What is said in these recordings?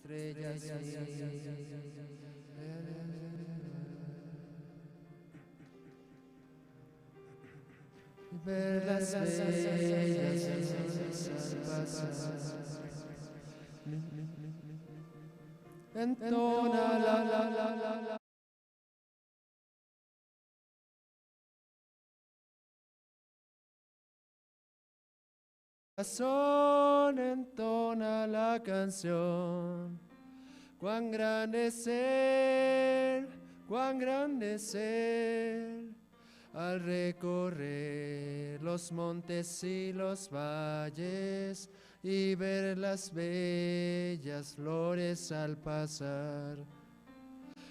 estrellas y ver las bellas al pasar. Entona la corazón, entona la canción. Cuán grande es Él, cuán grande es Él. Al recorrer los montes y los valles y ver las bellas flores al pasar.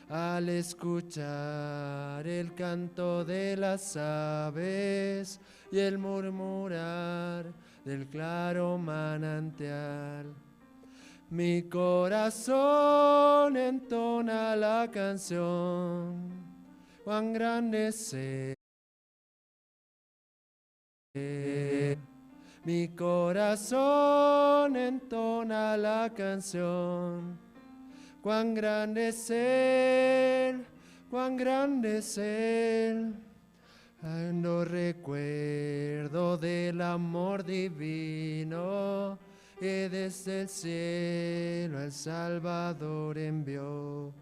Al escuchar el canto de las aves y el murmurar del claro manantial, mi corazón entona la canción. Cuán grande es Él. Mi corazón entona la canción. Cuán grande es Él, cuán grande es Él. No recuerdo del amor divino que desde el cielo el Salvador envió.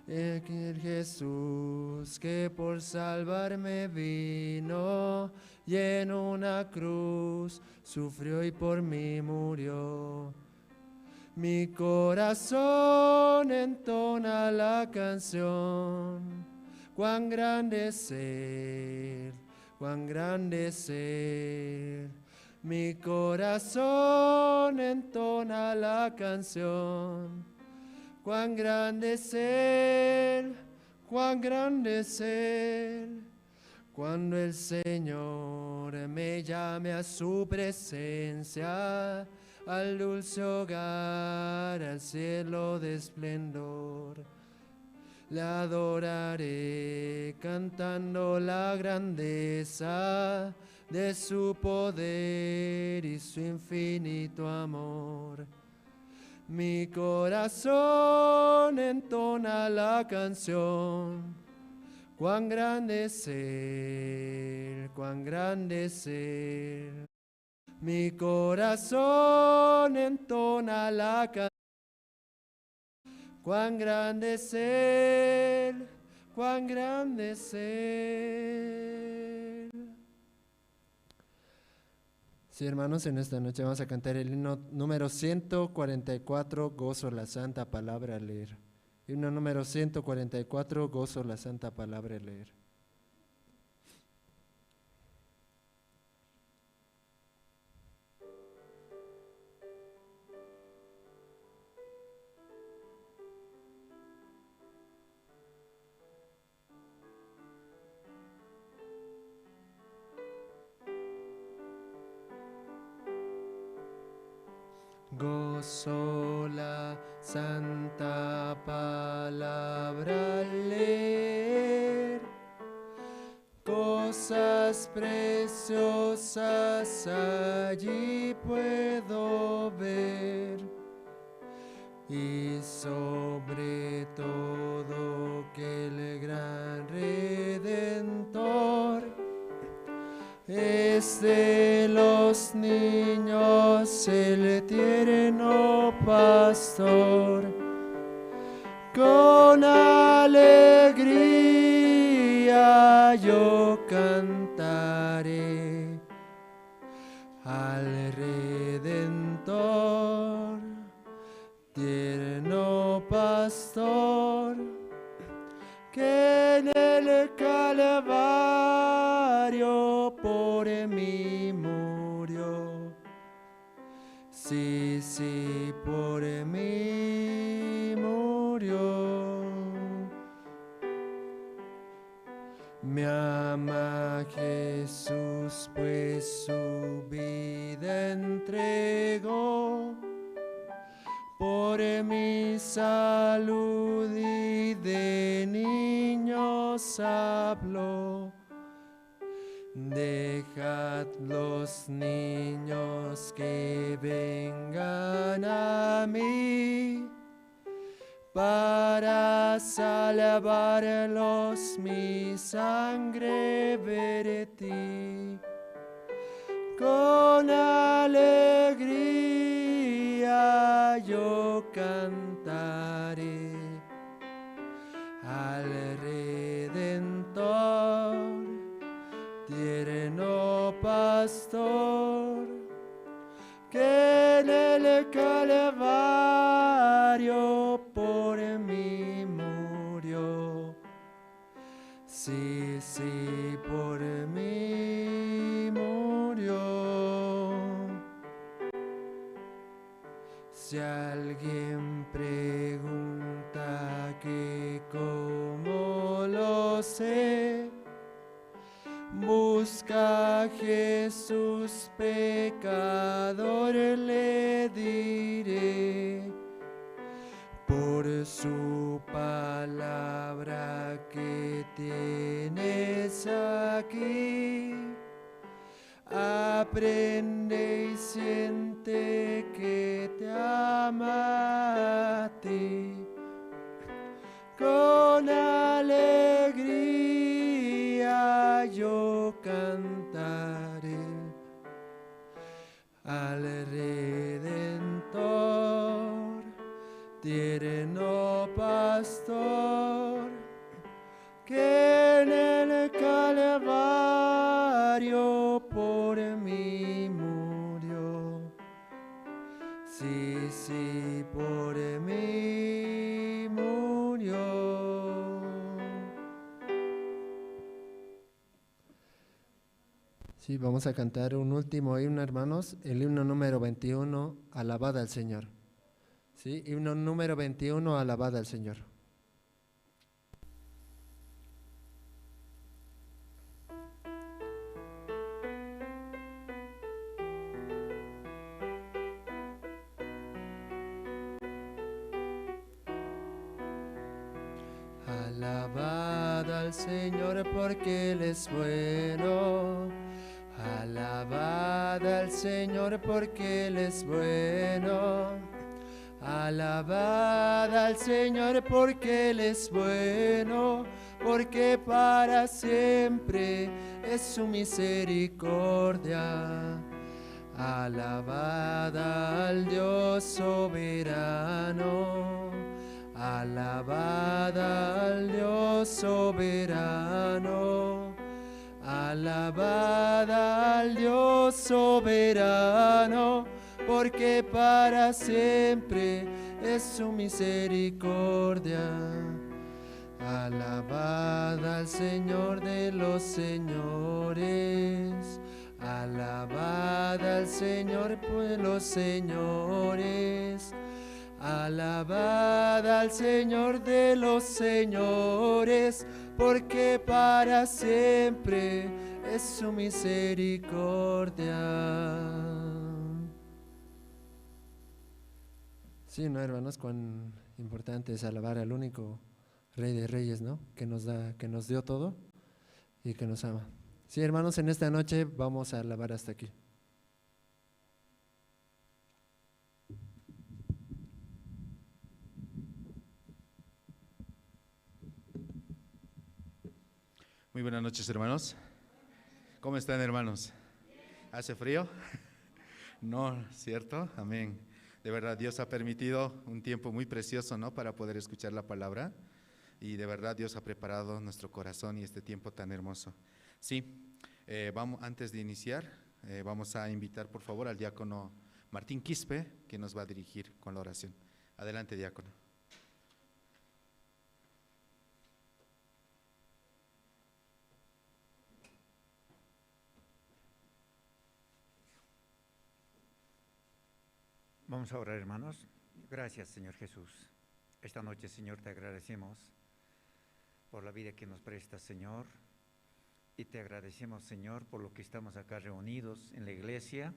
El Jesús que por salvarme vino y en una cruz sufrió y por mí murió. Mi corazón entona la canción. Cuán grande es Él, cuán grande es Él. Mi corazón entona la canción. Cuán grande es Él, cuán grande es Él. Cuando el Señor me llame a su presencia, al dulce hogar, al cielo de esplendor, le adoraré cantando la grandeza de su poder y su infinito amor. Mi corazón entona la canción. Cuán grande es Él, cuán grande es Él. Mi corazón entona la canción. Cuán grande es Él, cuán grande es Él. Sí, hermanos, en esta noche vamos a cantar el himno número 144, Gozo la Santa Palabra a leer. Himno número 144, Gozo la Santa Palabra a leer. Gozo la santa palabra al leer, cosas preciosas allí puedo ver, y sobre todo que el gran Redentor es de los niños el tierno pastor. Con alegría yo cantaré al Redentor, tierno pastor, que en el Calvario por mí murió. Sí, sí, por mí murió. Me ama Jesús, pues su vida entregó por mi salud, y de niños habló. Dejad los niños que vengan a mí, para salvarlos mi sangre vertí. Con alegría yo cantaré al Redentor, tierno pastor, que en el Calvario por mí murió. Sí, sí, por mí murió. Si alguien pregunta que cómo lo sé, busca a Jesús pecador, le diré. Por su palabra que tienes aquí, aprende y siente que te ama a ti. Con alegría yo cantaré al Redentor, tierno pastor, que en el Calvario por mí murió. Sí, sí, por mí murió. Sí, vamos a cantar un último himno, hermanos, el himno número 21, Alabada al Señor. Sí, himno número 21, Alabada al Señor. Alabada al Señor porque Él es bueno. Alabada al Señor porque Él es bueno. Alabada al Señor porque Él es bueno, porque para siempre es su misericordia. Alabada al Dios soberano. Alabada al Dios soberano. Alabada al Dios soberano, porque para siempre es su misericordia. Alabada al Señor de los señores. Alabada al Señor de los señores. Alabada al Señor de los señores, porque para siempre es su misericordia. Sí, ¿no, hermanos? Cuán importante es alabar al único Rey de Reyes, ¿no? Que nos dio todo y que nos ama. Sí, hermanos, en esta noche vamos a alabar hasta aquí. Muy buenas noches, hermanos. ¿Cómo están, hermanos? ¿Hace frío? No, ¿cierto? Amén. De verdad, Dios ha permitido un tiempo muy precioso, ¿no?, para poder escuchar la palabra. Y de verdad, Dios ha preparado nuestro corazón y este tiempo tan hermoso. Sí, antes de iniciar, vamos a invitar, por favor, al diácono Martín Quispe, que nos va a dirigir con la oración. Adelante, diácono. Vamos a orar, hermanos. Gracias, Señor Jesús. Esta noche, Señor, te agradecemos por la vida que nos prestas, Señor. Y te agradecemos, Señor, por lo que estamos acá reunidos en la iglesia.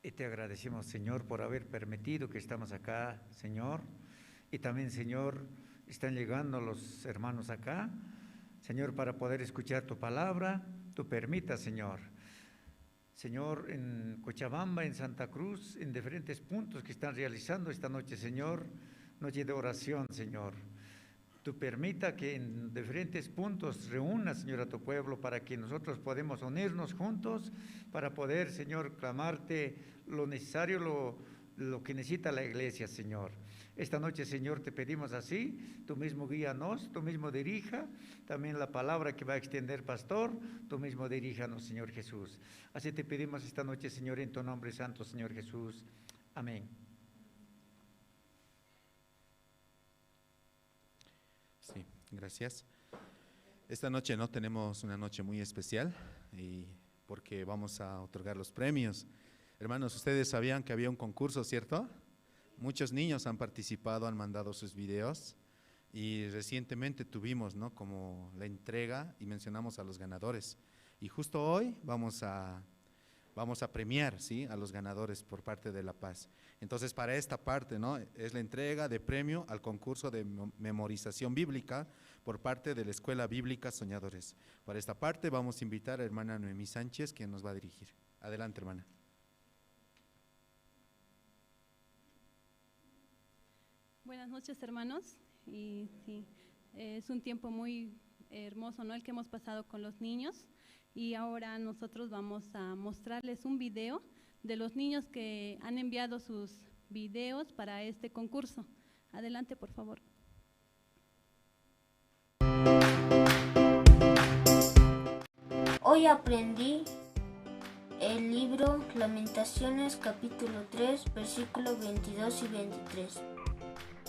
Y te agradecemos, Señor, por haber permitido que estamos acá, Señor. Y también, Señor, están llegando los hermanos acá, Señor, para poder escuchar tu palabra tú permitas, Señor. Señor, en Cochabamba, en Santa Cruz, en diferentes puntos que están realizando esta noche, Señor, noche de oración, Señor. Tú permita que en diferentes puntos reúna, Señor, a tu pueblo para que nosotros podamos unirnos juntos para poder, Señor, clamarte lo necesario, lo que necesita la iglesia, Señor. Esta noche, Señor, te pedimos así, tú mismo guíanos, tú mismo dirija, también la palabra que va a extender pastor, tú mismo diríjanos, Señor Jesús. Así te pedimos esta noche, Señor, en tu nombre santo, Señor Jesús. Amén. Sí, gracias. Esta noche no tenemos una noche muy especial y porque vamos a otorgar los premios. Hermanos, ustedes sabían que había un concurso, ¿cierto? Muchos niños han participado, han mandado sus videos y recientemente tuvimos, ¿no?, como la entrega y mencionamos a los ganadores. Y justo hoy vamos a premiar, ¿sí?, a los ganadores por parte de La Paz. Entonces, para esta parte, ¿no?, es la entrega de premio al concurso de memorización bíblica por parte de la Escuela Bíblica Soñadores. Para esta parte vamos a invitar a hermana Noemí Sánchez, quien nos va a dirigir. Adelante, hermana. Buenas noches, hermanos. Y sí, es un tiempo muy hermoso, ¿no?, el que hemos pasado con los niños. Y ahora nosotros vamos a mostrarles un video de los niños que han enviado sus videos para este concurso. Adelante, por favor. Hoy aprendí el libro Lamentaciones, capítulo 3, versículos 22 y 23.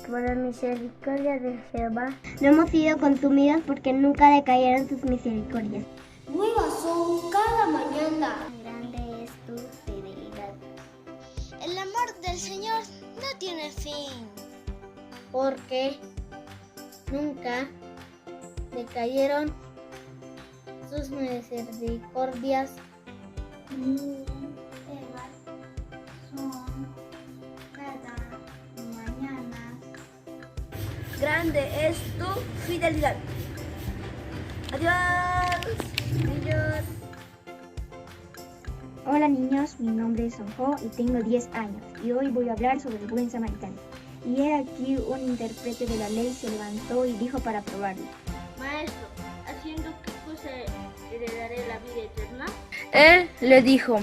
Por la misericordia de Jehová no hemos sido consumidos porque nunca decayeron sus misericordias. Nuevas son cada mañana. Grande es tu fidelidad. El amor del Señor no tiene fin. Porque nunca decayeron sus misericordias. Nuevas son cada mañana. Grande es tu fidelidad. Adiós, niños. Hola niños, mi nombre es Sonjo y tengo 10 años y hoy voy a hablar sobre el buen samaritano. Y he aquí un intérprete de la ley se levantó y dijo para probarlo: Maestro, ¿haciendo qué cosa heredaré la vida eterna? Él le dijo: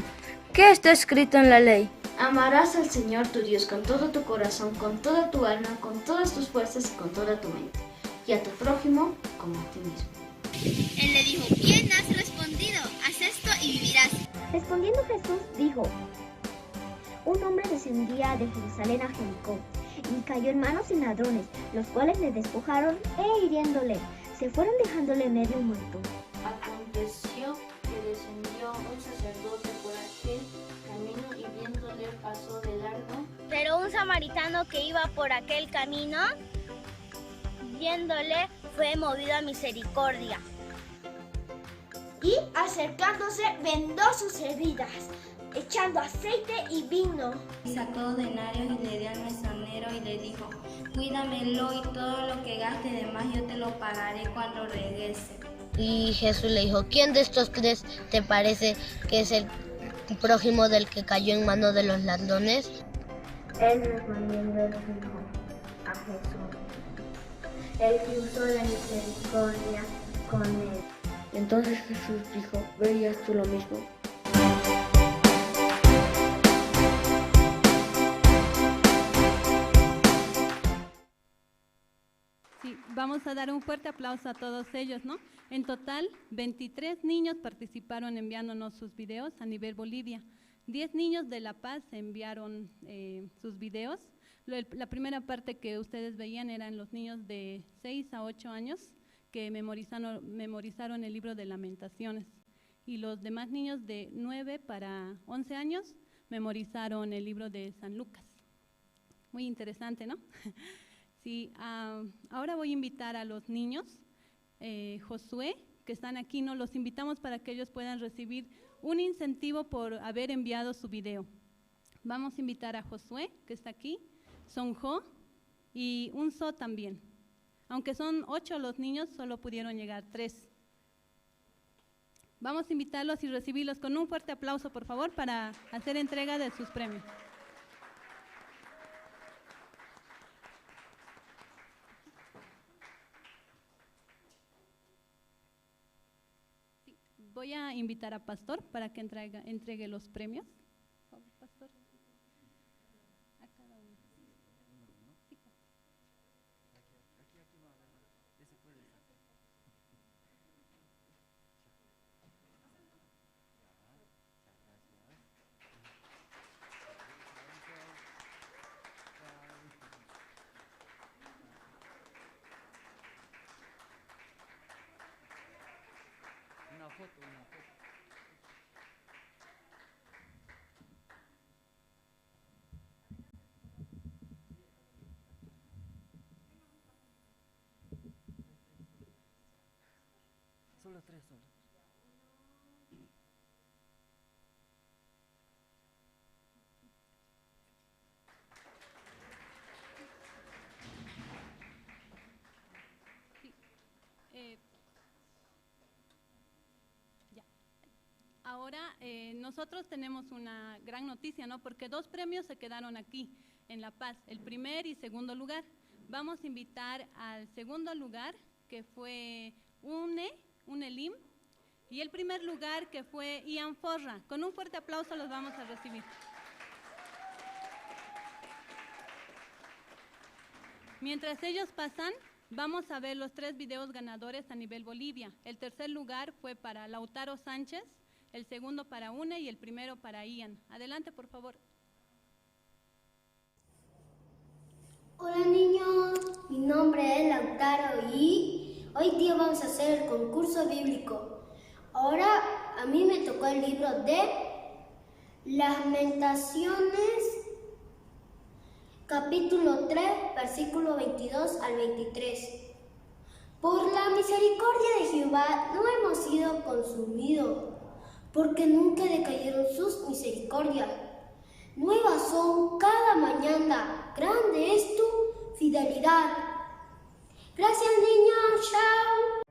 ¿qué está escrito en la ley? Amarás al Señor tu Dios con todo tu corazón, con toda tu alma, con todas tus fuerzas y con toda tu mente, y a tu prójimo como a ti mismo. Él le dijo: bien has respondido, haz esto y vivirás. Respondiendo Jesús dijo: un hombre descendía de Jerusalén a Jericó y cayó en manos de ladrones, los cuales le despojaron e hiriéndole, se fueron dejándole medio muerto. Aconteció que descendió un sacerdote por aquel camino y viéndole pasó de largo. Pero un samaritano que iba por aquel camino, viéndole, fue movido a misericordia. Y acercándose, vendó sus heridas, echando aceite y vino. Y sacó denarios y le dio al mesonero y le dijo: cuídamelo y todo lo que gaste de más yo te lo pagaré cuando regrese. Y Jesús le dijo: ¿quién de estos tres te parece que es el prójimo del que cayó en manos de los ladrones? Él respondiendo dijo a Jesús: el que usó la misericordia con él. Entonces Jesús dijo: ve y haz tú lo mismo. Sí, vamos a dar un fuerte aplauso a todos ellos, ¿no? En total, 23 niños participaron enviándonos sus videos a nivel Bolivia. 10 niños de La Paz enviaron sus videos. La primera parte que ustedes veían eran los niños de 6 a 8 años que memorizaron el libro de Lamentaciones. Y los demás niños de 9 para 11 años memorizaron el libro de San Lucas. Muy interesante, ¿no? Sí, ahora voy a invitar a los niños, Josué, que están aquí, ¿no? Los invitamos para que ellos puedan recibir un incentivo por haber enviado su video. Vamos a invitar a Josué, que está aquí, Sonjo y Unso también. Aunque son 8 los niños, solo pudieron llegar 3. Vamos a invitarlos y recibirlos con un fuerte aplauso, por favor, para hacer entrega de sus premios. Sí, voy a invitar a Pastor para que entregue los premios. Por favor, Pastor. A cada uno. Sí. Una foto. Solo tres. Ya. Ahora nosotros tenemos una gran noticia, ¿no? Porque 2 premios se quedaron aquí en La Paz, el primer y segundo lugar. Vamos a invitar al segundo lugar, que fue UNELIM, y el primer lugar, que fue Ian Forra. Con un fuerte aplauso los vamos a recibir. Mientras ellos pasan, vamos a ver los 3 videos ganadores a nivel Bolivia. El tercer lugar fue para Lautaro Sánchez, el segundo para UNE y el primero para Ian. Adelante, por favor. Hola niños, mi nombre es Lautaro y hoy día vamos a hacer el concurso bíblico. Ahora a mí me tocó el libro de Lamentaciones, capítulo 3, versículo 22 al 23. Por la misericordia de Jehová no hemos sido consumidos, porque nunca decayeron sus misericordias. Nuevas son cada mañana, grande es tu fidelidad. Gracias niños, chao.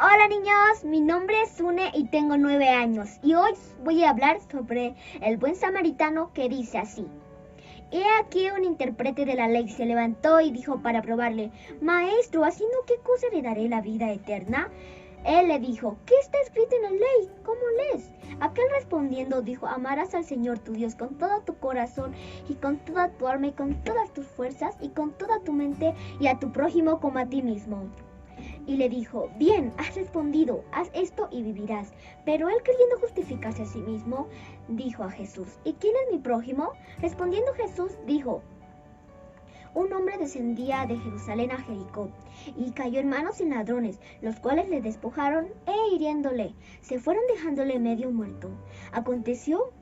Hola niños, mi nombre es Sune y tengo 9 años y hoy voy a hablar sobre el buen samaritano que dice así. He aquí un intérprete de la ley se levantó y dijo para probarle: Maestro, ¿haciendo qué cosa heredaré la vida eterna? Él le dijo: ¿qué está escrito en la ley? ¿Cómo lees? Aquel respondiendo dijo: amarás al Señor tu Dios con todo tu corazón y con toda tu alma y con todas tus fuerzas y con toda tu mente, y a tu prójimo como a ti mismo. Y le dijo: bien, has respondido, haz esto y vivirás. Pero él, queriendo justificarse a sí mismo, dijo a Jesús: ¿y quién es mi prójimo? Respondiendo Jesús dijo: un hombre descendía de Jerusalén a Jericó y cayó en manos de ladrones, los cuales le despojaron e hiriéndole, se fueron dejándole medio muerto. Aconteció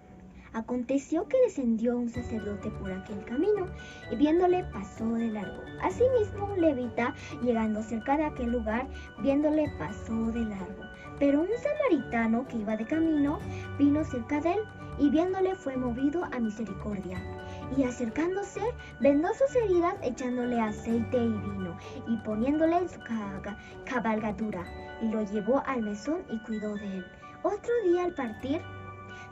que descendió un sacerdote por aquel camino y viéndole pasó de largo. Asimismo, un levita, llegando cerca de aquel lugar, viéndole pasó de largo. Pero un samaritano que iba de camino vino cerca de él y viéndole fue movido a misericordia. Y acercándose, vendó sus heridas, echándole aceite y vino, y poniéndole en su cabalgadura, y lo llevó al mesón y cuidó de él. Otro día al partir,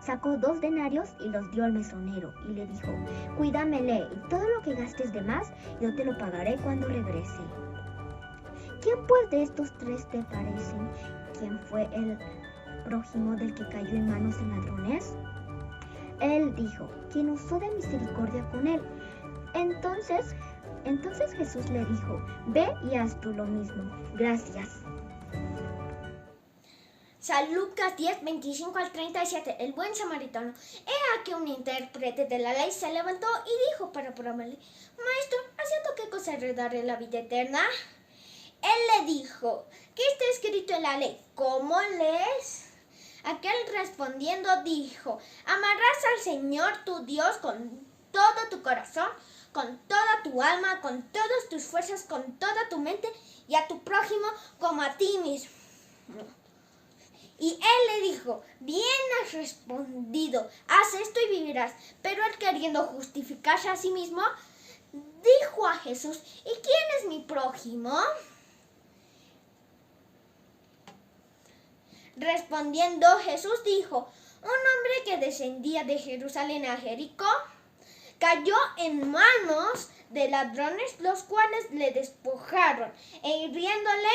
sacó 2 denarios y los dio al mesonero, y le dijo: cuídamele, y todo lo que gastes de más, yo te lo pagaré cuando regrese. ¿Quién pues de estos 3 te parecen? ¿Quién fue el prójimo del que cayó en manos de ladrones? Él dijo: quien usó de misericordia con él. Entonces Jesús le dijo: ve y haz tú lo mismo. Gracias. San Lucas 10, 25 al 37. El buen samaritano. He aquí un intérprete de la ley se levantó y dijo para probarle: Maestro, ¿haciendo qué cosa heredaré la vida eterna? Él le dijo: ¿qué está escrito en la ley? ¿Cómo lees? Aquel respondiendo dijo: amarás al Señor tu Dios con todo tu corazón, con toda tu alma, con todas tus fuerzas, con toda tu mente, y a tu prójimo como a ti mismo. Y él le dijo: bien has respondido, haz esto y vivirás. Pero él, queriendo justificarse a sí mismo, dijo a Jesús: ¿y quién es mi prójimo? Respondiendo Jesús dijo, un hombre que descendía de Jerusalén a Jericó cayó en manos de ladrones, los cuales le despojaron e hiriéndole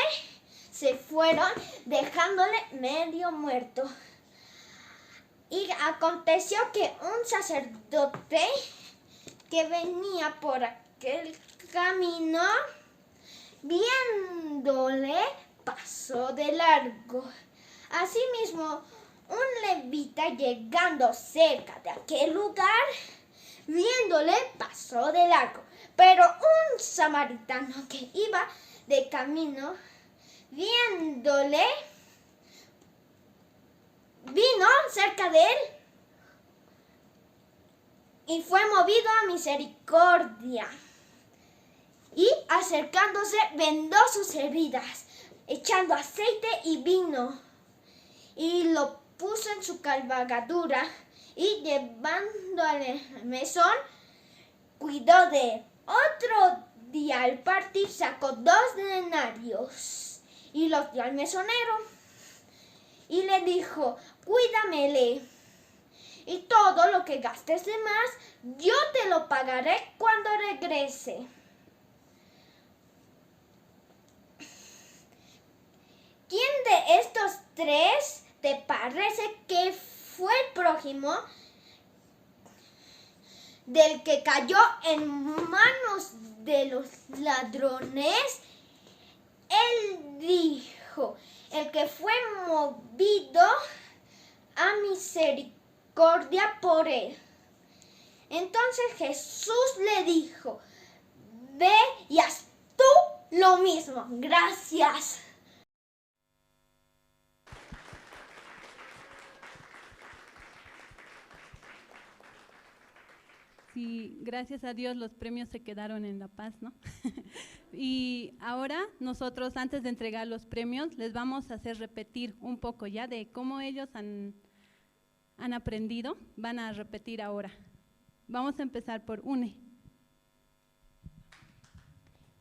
se fueron, dejándole medio muerto. Y aconteció que un sacerdote que venía por aquel camino, viéndole, pasó de largo. Asimismo, un levita llegando cerca de aquel lugar, viéndole, pasó de largo. Pero un samaritano que iba de camino, viéndole, vino cerca de él y fue movido a misericordia. Y acercándose, vendó sus heridas, echando aceite y vino, y lo puso en su cabalgadura, y llevando al mesón, cuidó de él. Otro día al partir sacó 2 denarios y los dio al mesonero y le dijo, cuídamele, y todo lo que gastes de más, yo te lo pagaré cuando regrese. ¿Quién de estos 3 te parece que fue el prójimo del que cayó en manos de los ladrones? Él dijo, el que fue movido a misericordia por él. Entonces Jesús le dijo, ve y haz tú lo mismo. Gracias. Sí, gracias a Dios los premios se quedaron en La Paz, ¿no? Y ahora nosotros, antes de entregar los premios, les vamos a hacer repetir un poco ya de cómo ellos han aprendido. Van a repetir ahora. Vamos a empezar por Une.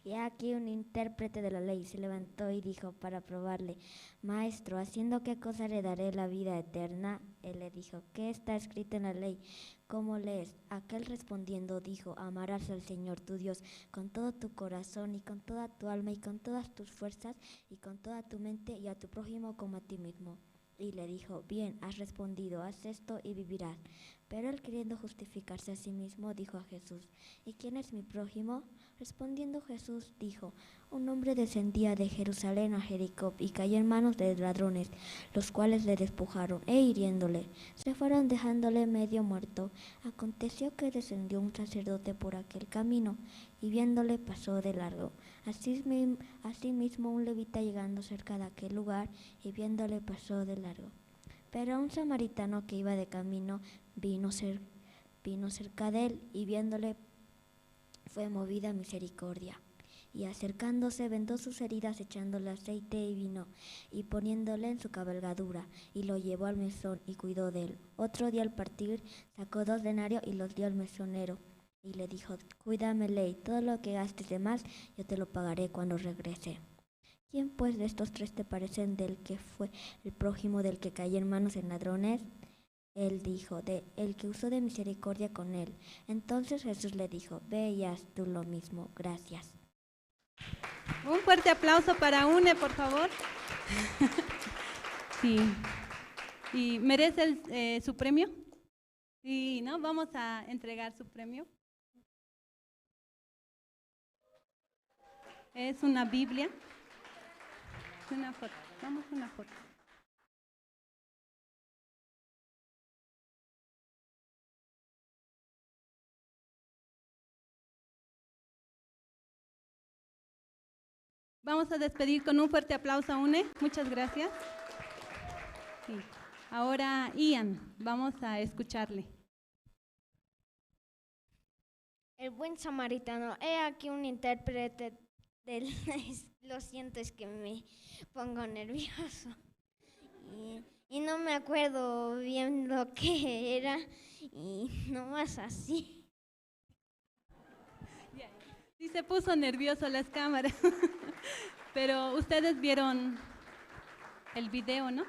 Y aquí un intérprete de la ley se levantó y dijo para probarle, Maestro, ¿haciendo qué cosa heredaré la vida eterna? Él le dijo, ¿qué está escrito en la ley? ¿Cómo lees? Aquel respondiendo dijo, amarás al Señor tu Dios con todo tu corazón y con toda tu alma y con todas tus fuerzas y con toda tu mente y a tu prójimo como a ti mismo. Y le dijo, bien, has respondido, haz esto y vivirás. Pero él, queriendo justificarse a sí mismo, dijo a Jesús, ¿y quién es mi prójimo? Respondiendo Jesús dijo, un hombre descendía de Jerusalén a Jericó y cayó en manos de ladrones, los cuales le despojaron e hiriéndole, se fueron dejándole medio muerto. Aconteció que descendió un sacerdote por aquel camino y viéndole pasó de largo. Asimismo un levita llegando cerca de aquel lugar y viéndole pasó de largo. Pero un samaritano que iba de camino vino cerca de él y viéndole fue movida a misericordia. Y acercándose vendó sus heridas echándole aceite y vino y poniéndole en su cabalgadura y lo llevó al mesón y cuidó de él. Otro día al partir sacó 2 denarios y los dio al mesonero y le dijo, cuídamele y todo lo que gastes de más yo te lo pagaré cuando regrese. ¿Quién pues de estos 3 te parecen del que fue el prójimo del que cayó en manos de ladrones? Él dijo, el que usó de misericordia con él. Entonces Jesús le dijo, ve y haz tú lo mismo. Gracias. Un fuerte aplauso para Une, por favor. Sí. ¿Y merece su premio? Sí, ¿no? Vamos a entregar su premio. Es una Biblia. Una foto. Vamos a una foto. Vamos a despedir con un fuerte aplauso a Une. Muchas gracias. Sí. Ahora, Ian, vamos a escucharle. El buen samaritano. He aquí un intérprete del... Lo siento, es que me pongo nervioso. Y no me acuerdo bien lo que era. Y nomás así. Sí se puso nervioso las cámaras. Pero ustedes vieron el video, ¿no?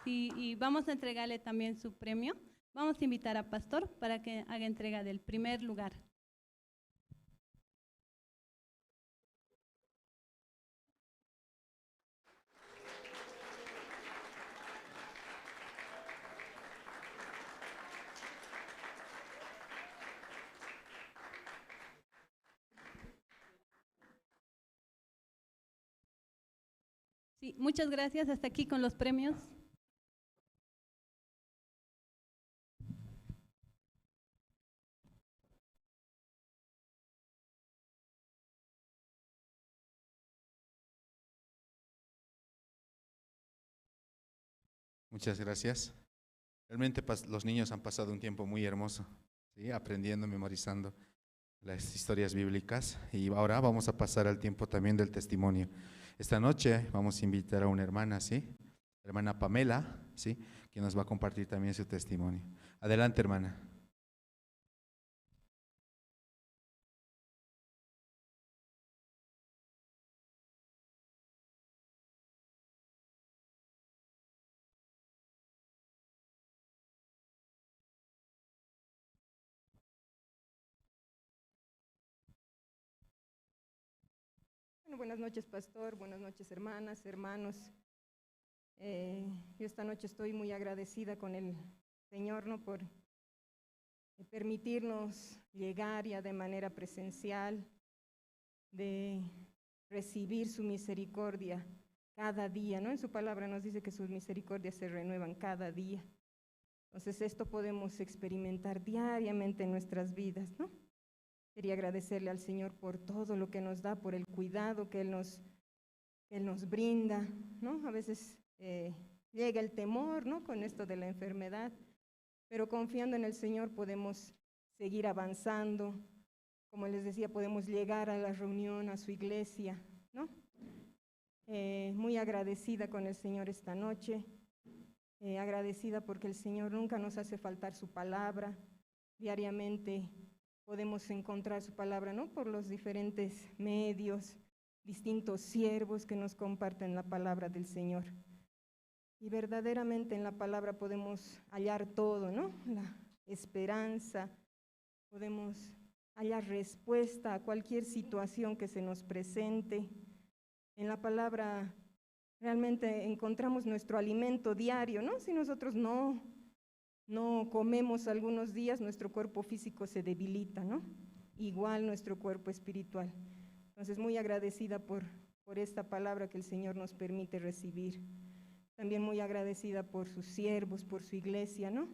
y vamos a entregarle también su premio. Vamos a invitar a Pastor para que haga entrega del primer lugar. Sí, muchas gracias. Hasta aquí con los premios. Muchas gracias. Realmente los niños han pasado un tiempo muy hermoso, ¿sí? Aprendiendo, memorizando las historias bíblicas, y ahora vamos a pasar al tiempo también del testimonio. Esta noche vamos a invitar a una hermana, ¿sí? Hermana Pamela, ¿sí? Que nos va a compartir también su testimonio. Adelante, hermana. Bueno, buenas noches, pastor, buenas noches, hermanas, hermanos. Yo esta noche estoy muy agradecida con el Señor, ¿no?, por permitirnos llegar ya de manera presencial, de recibir su misericordia cada día, ¿no? En su palabra nos dice que sus misericordias se renuevan cada día. Entonces esto podemos experimentar diariamente en nuestras vidas, ¿no? Quería agradecerle al Señor por todo lo que nos da, por el cuidado que Él nos brinda, ¿no? A veces llega el temor, ¿no?, con esto de la enfermedad, pero confiando en el Señor podemos seguir avanzando. Como les decía, podemos llegar a la reunión, a su iglesia, ¿no? Muy agradecida con el Señor esta noche, agradecida porque el Señor nunca nos hace faltar su palabra. Diariamente podemos encontrar su palabra, ¿no?, por los diferentes medios, distintos siervos que nos comparten la palabra del Señor. Y verdaderamente en la palabra podemos hallar todo, ¿no? La esperanza, podemos hallar respuesta a cualquier situación que se nos presente. En la palabra realmente encontramos nuestro alimento diario, ¿no? Si nosotros no comemos algunos días, nuestro cuerpo físico se debilita, ¿no? Igual nuestro cuerpo espiritual. Entonces, muy agradecida por esta palabra que el Señor nos permite recibir. También muy agradecida por sus siervos, por su iglesia, ¿no?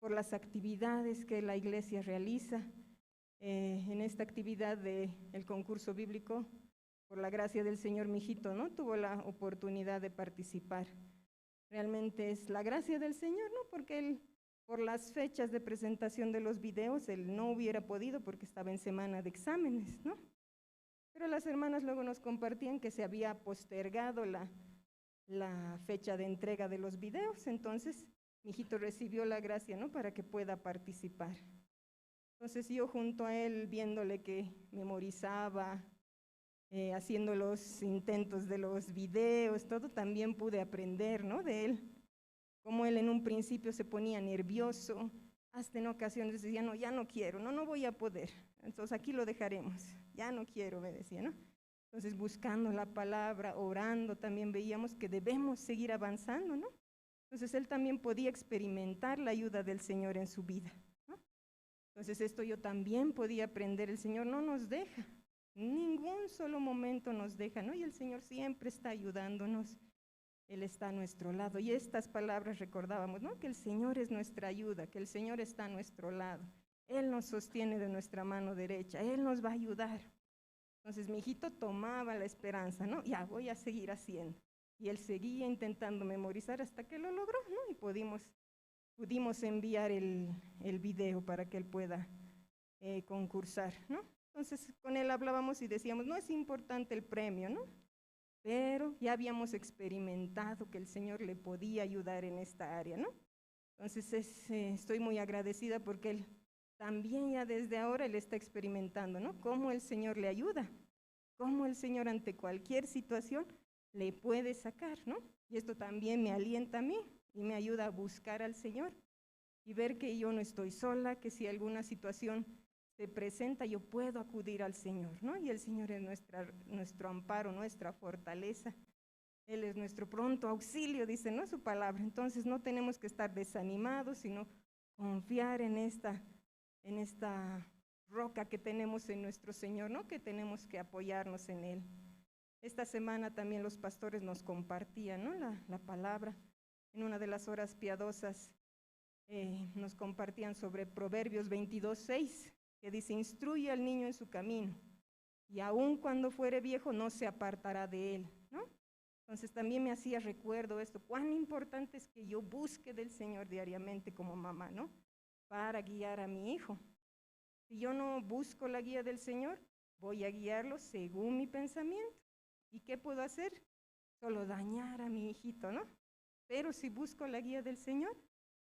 Por las actividades que la iglesia realiza. En esta actividad del concurso bíblico, por la gracia del Señor, mi hijito, ¿no?, tuvo la oportunidad de participar. Realmente es la gracia del Señor, ¿no?, porque él, por las fechas de presentación de los videos, él no hubiera podido porque estaba en semana de exámenes, ¿no? Pero las hermanas luego nos compartían que se había postergado la fecha de entrega de los videos, entonces mi hijito recibió la gracia, ¿no?, para que pueda participar. Entonces yo junto a él, viéndole que memorizaba, haciendo los intentos de los videos, todo, también pude aprender, ¿no?, de él. Como él en un principio se ponía nervioso, hasta en ocasiones decía, no, ya no quiero, no voy a poder, entonces aquí lo dejaremos, ya no quiero, me decía, ¿no? Entonces buscando la palabra, orando, también veíamos que debemos seguir avanzando, ¿no? Entonces él también podía experimentar la ayuda del Señor en su vida, ¿no? Entonces esto yo también podía aprender, el Señor no nos deja, ningún solo momento nos deja, ¿no? Y el Señor siempre está ayudándonos, Él está a nuestro lado. Y estas palabras recordábamos, ¿no?, que el Señor es nuestra ayuda, que el Señor está a nuestro lado, Él nos sostiene de nuestra mano derecha, Él nos va a ayudar. Entonces mi hijito tomaba la esperanza, ¿no? Ya voy a seguir haciendo. Y él seguía intentando memorizar hasta que lo logró, ¿no? Y pudimos enviar el video para que él pueda concursar, ¿no? Entonces con él hablábamos y decíamos, no es importante el premio, ¿no? Pero ya habíamos experimentado que el Señor le podía ayudar en esta área, ¿no? Entonces estoy muy agradecida porque él también ya desde ahora él está experimentando, ¿no?, cómo el Señor le ayuda, cómo el Señor ante cualquier situación le puede sacar, ¿no? Y esto también me alienta a mí, y me ayuda a buscar al Señor y ver que yo no estoy sola, que si alguna situación se presenta, yo puedo acudir al Señor, ¿no? Y el Señor es nuestro amparo, nuestra fortaleza. Él es nuestro pronto auxilio, dice, ¿no? Su palabra. Entonces no tenemos que estar desanimados, sino confiar en esta roca que tenemos en nuestro Señor, ¿no? Que tenemos que apoyarnos en Él. Esta semana también los pastores nos compartían, ¿no? la palabra. En una de las horas piadosas nos compartían sobre Proverbios 22:6, que dice, instruye al niño en su camino, y aun cuando fuere viejo no se apartará de él, ¿no? Entonces también me hacía recuerdo esto, cuán importante es que yo busque del Señor diariamente como mamá, ¿no? Para guiar a mi hijo. Si yo no busco la guía del Señor, voy a guiarlo según mi pensamiento. ¿Y qué puedo hacer? Solo dañar a mi hijito, ¿no? Pero si busco la guía del Señor,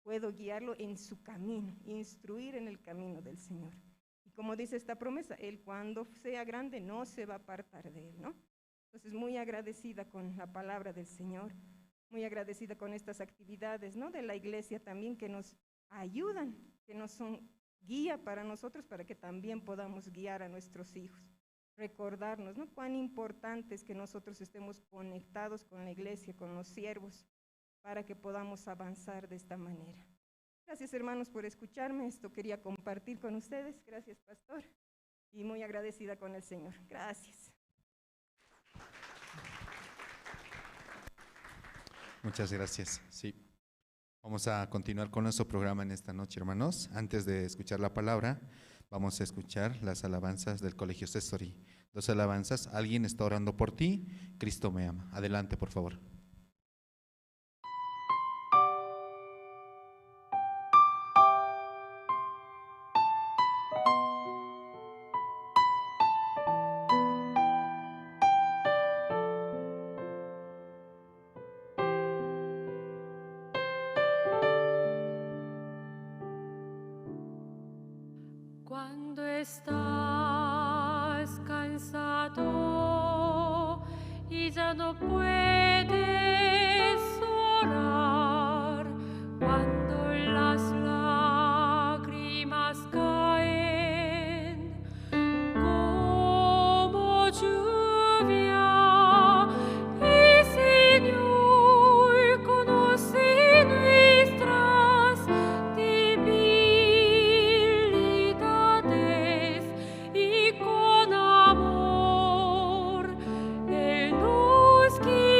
puedo guiarlo en su camino, instruir en el camino del Señor. Y como dice esta promesa, Él cuando sea grande no se va a apartar de Él, ¿no? Entonces muy agradecida con la palabra del Señor, muy agradecida con estas actividades, ¿no? De la iglesia también que nos ayudan, que nos son guía para nosotros, para que también podamos guiar a nuestros hijos. Recordarnos, ¿no? Cuán importante es que nosotros estemos conectados con la iglesia, con los siervos, para que podamos avanzar de esta manera. Gracias, hermanos, por escucharme. Esto quería compartir con ustedes. Gracias, pastor. Y muy agradecida con el Señor. Gracias. Muchas gracias. Sí. Vamos a continuar con nuestro programa en esta noche, hermanos. Antes de escuchar la palabra, vamos a escuchar las alabanzas del Colegio Sesori. 2 alabanzas. Alguien está orando por ti. Cristo me ama. Adelante, por favor. Cuando estás cansado y ya no puedes orar, cuando las lágrimas caen como lluvia, y Señor conoce nuestras debilidades, y con amor Él nos guía.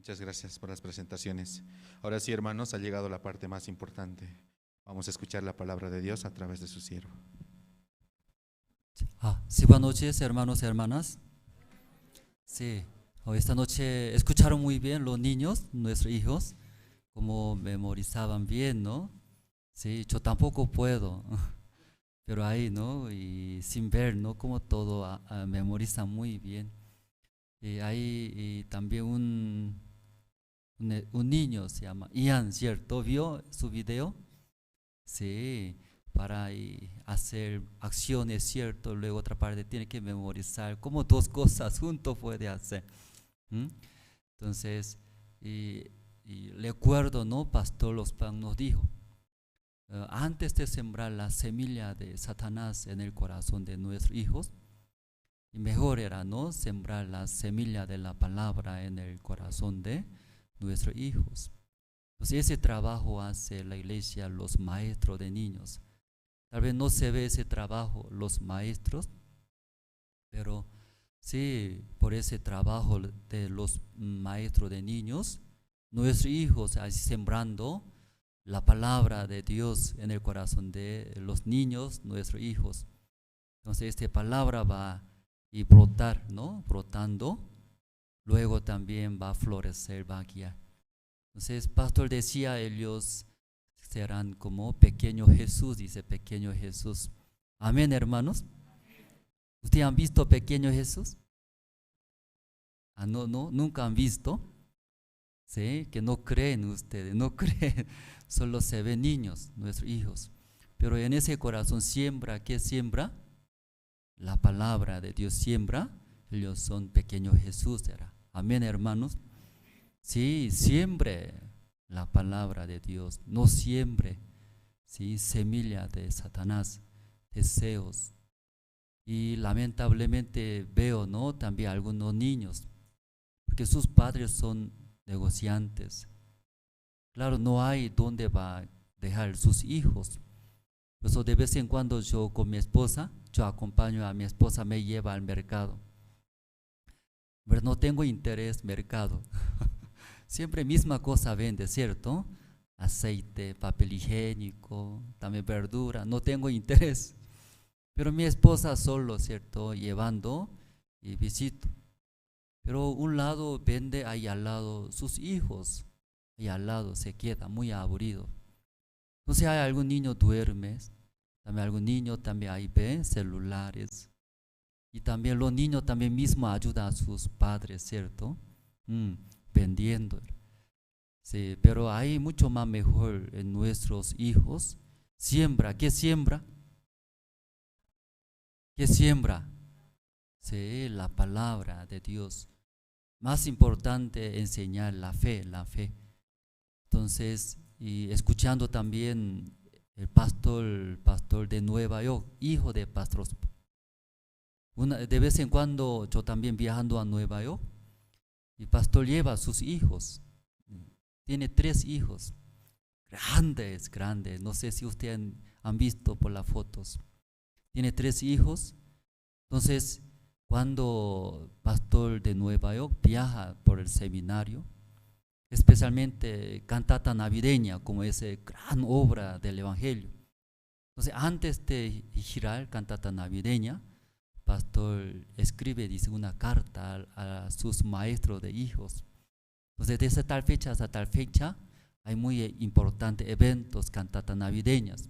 Muchas gracias por las presentaciones. Ahora sí, hermanos, ha llegado la parte más importante. Vamos a escuchar la palabra de Dios a través de su siervo. Sí, buenas noches, hermanos y hermanas. Sí, esta noche escucharon muy bien los niños, nuestros hijos, como memorizaban bien, ¿no? Sí, yo tampoco puedo, pero ahí, ¿no? Y sin ver, ¿no? Como todo memorizan muy bien. Y hay también un niño, se llama Ian, ¿cierto? ¿Vio su video? Sí, para hacer acciones, ¿cierto? Luego otra parte tiene que memorizar, como dos cosas juntos puede hacer. Entonces, y recuerdo, ¿no? Pastor Ospan nos dijo, antes de sembrar la semilla de Satanás en el corazón de nuestros hijos, y mejor era, ¿no? Sembrar la semilla de la palabra en el corazón de nuestros hijos. Entonces ese trabajo hace la iglesia, los maestros de niños. Tal vez no se ve ese trabajo, los maestros, pero sí, por ese trabajo de los maestros de niños, nuestros hijos así sembrando la palabra de Dios en el corazón de los niños, nuestros hijos. Entonces esta palabra va y brotar, ¿no? Brotando, luego también va a florecer, va a guiar. Entonces, pastor decía, ellos serán como pequeño Jesús, dice pequeño Jesús. Amén, hermanos. ¿Ustedes han visto pequeño Jesús? No, nunca han visto. Sí, que no creen ustedes, no creen, solo se ven niños, nuestros hijos. Pero en ese corazón siembra, ¿qué siembra? La palabra de Dios siembra, ellos son pequeños Jesús, ¿será? Amén, hermanos. Sí, siembre la palabra de Dios, no siembre, sí, semilla de Satanás, deseos. Y lamentablemente veo, ¿no? También algunos niños, porque sus padres son negociantes. Claro, no hay dónde va a dejar sus hijos. Por eso de vez en cuando yo con mi esposa, yo acompaño a mi esposa, me lleva al mercado. Pero no tengo interés mercado. Siempre misma cosa vende, ¿cierto? Aceite, papel higiénico, también verdura, no tengo interés. Pero mi esposa solo, ¿cierto? Llevando y visito. Pero un lado vende, ahí al lado sus hijos, y al lado se queda muy aburrido. Entonces hay algún niño duerme, también algún niño también ahí ve celulares. Y también los niños también mismos ayudan a sus padres, ¿cierto? Vendiendo. Sí, pero hay mucho más mejor en nuestros hijos. Siembra, ¿qué siembra? ¿Qué siembra? Sí, la palabra de Dios. Más importante enseñar la fe, la fe. Entonces, y escuchando también el pastor de Nueva York, hijo de pastor. De vez en cuando yo también viajando a Nueva York, y pastor lleva a sus hijos. Tiene 3 hijos, grandes, no sé si ustedes han visto por las fotos. Tiene 3 hijos. Entonces, cuando pastor de Nueva York viaja por el seminario, especialmente cantata navideña, como esa gran obra del Evangelio. Entonces, antes de girar cantata navideña, pastor escribe, dice, una carta a sus maestros de hijos. Entonces, desde tal fecha hasta tal fecha, hay muy importantes eventos, cantatas navideñas.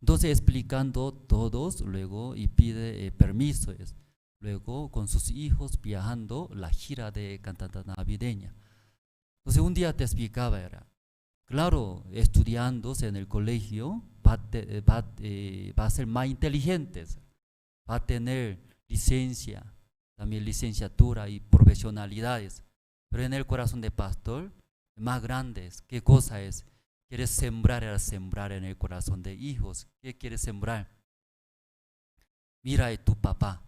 Entonces, explicando todos, luego, y pide permiso, luego con sus hijos viajando la gira de cantata navideña. Entonces, un día te explicaba, era, claro, estudiándose en el colegio, va a ser más inteligentes, va a tener licencia, también licenciatura y profesionalidades. Pero en el corazón de pastor, más grandes, ¿qué cosa es? Quieres sembrar en el corazón de hijos. ¿Qué quieres sembrar? Mira a tu papá.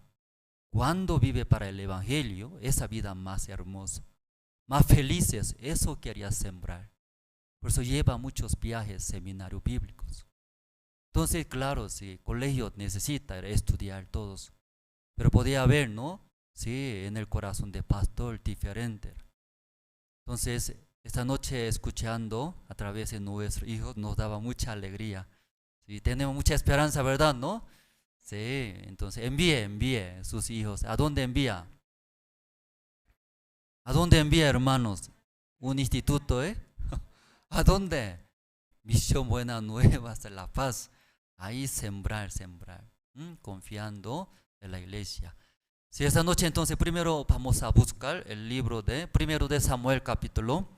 Cuando vive para el Evangelio, esa vida más hermosa, más felices, eso quería sembrar. Por eso lleva muchos viajes, seminarios bíblicos. Entonces, claro, sí, colegio necesita estudiar todos, pero podía haber, ¿no? Sí, en el corazón de pastor diferente. Entonces, esta noche escuchando a través de nuestros hijos nos daba mucha alegría. Sí, tenemos mucha esperanza, ¿verdad? ¿No? Sí, entonces envíe sus hijos. ¿A dónde envía? ¿A dónde envía, hermanos? Un instituto, ¿eh? ¿A dónde? Misión Buena Nueva hasta La Paz. Ahí sembrar, confiando en la iglesia. Si esta noche entonces primero vamos a buscar el libro de primero de Samuel capítulo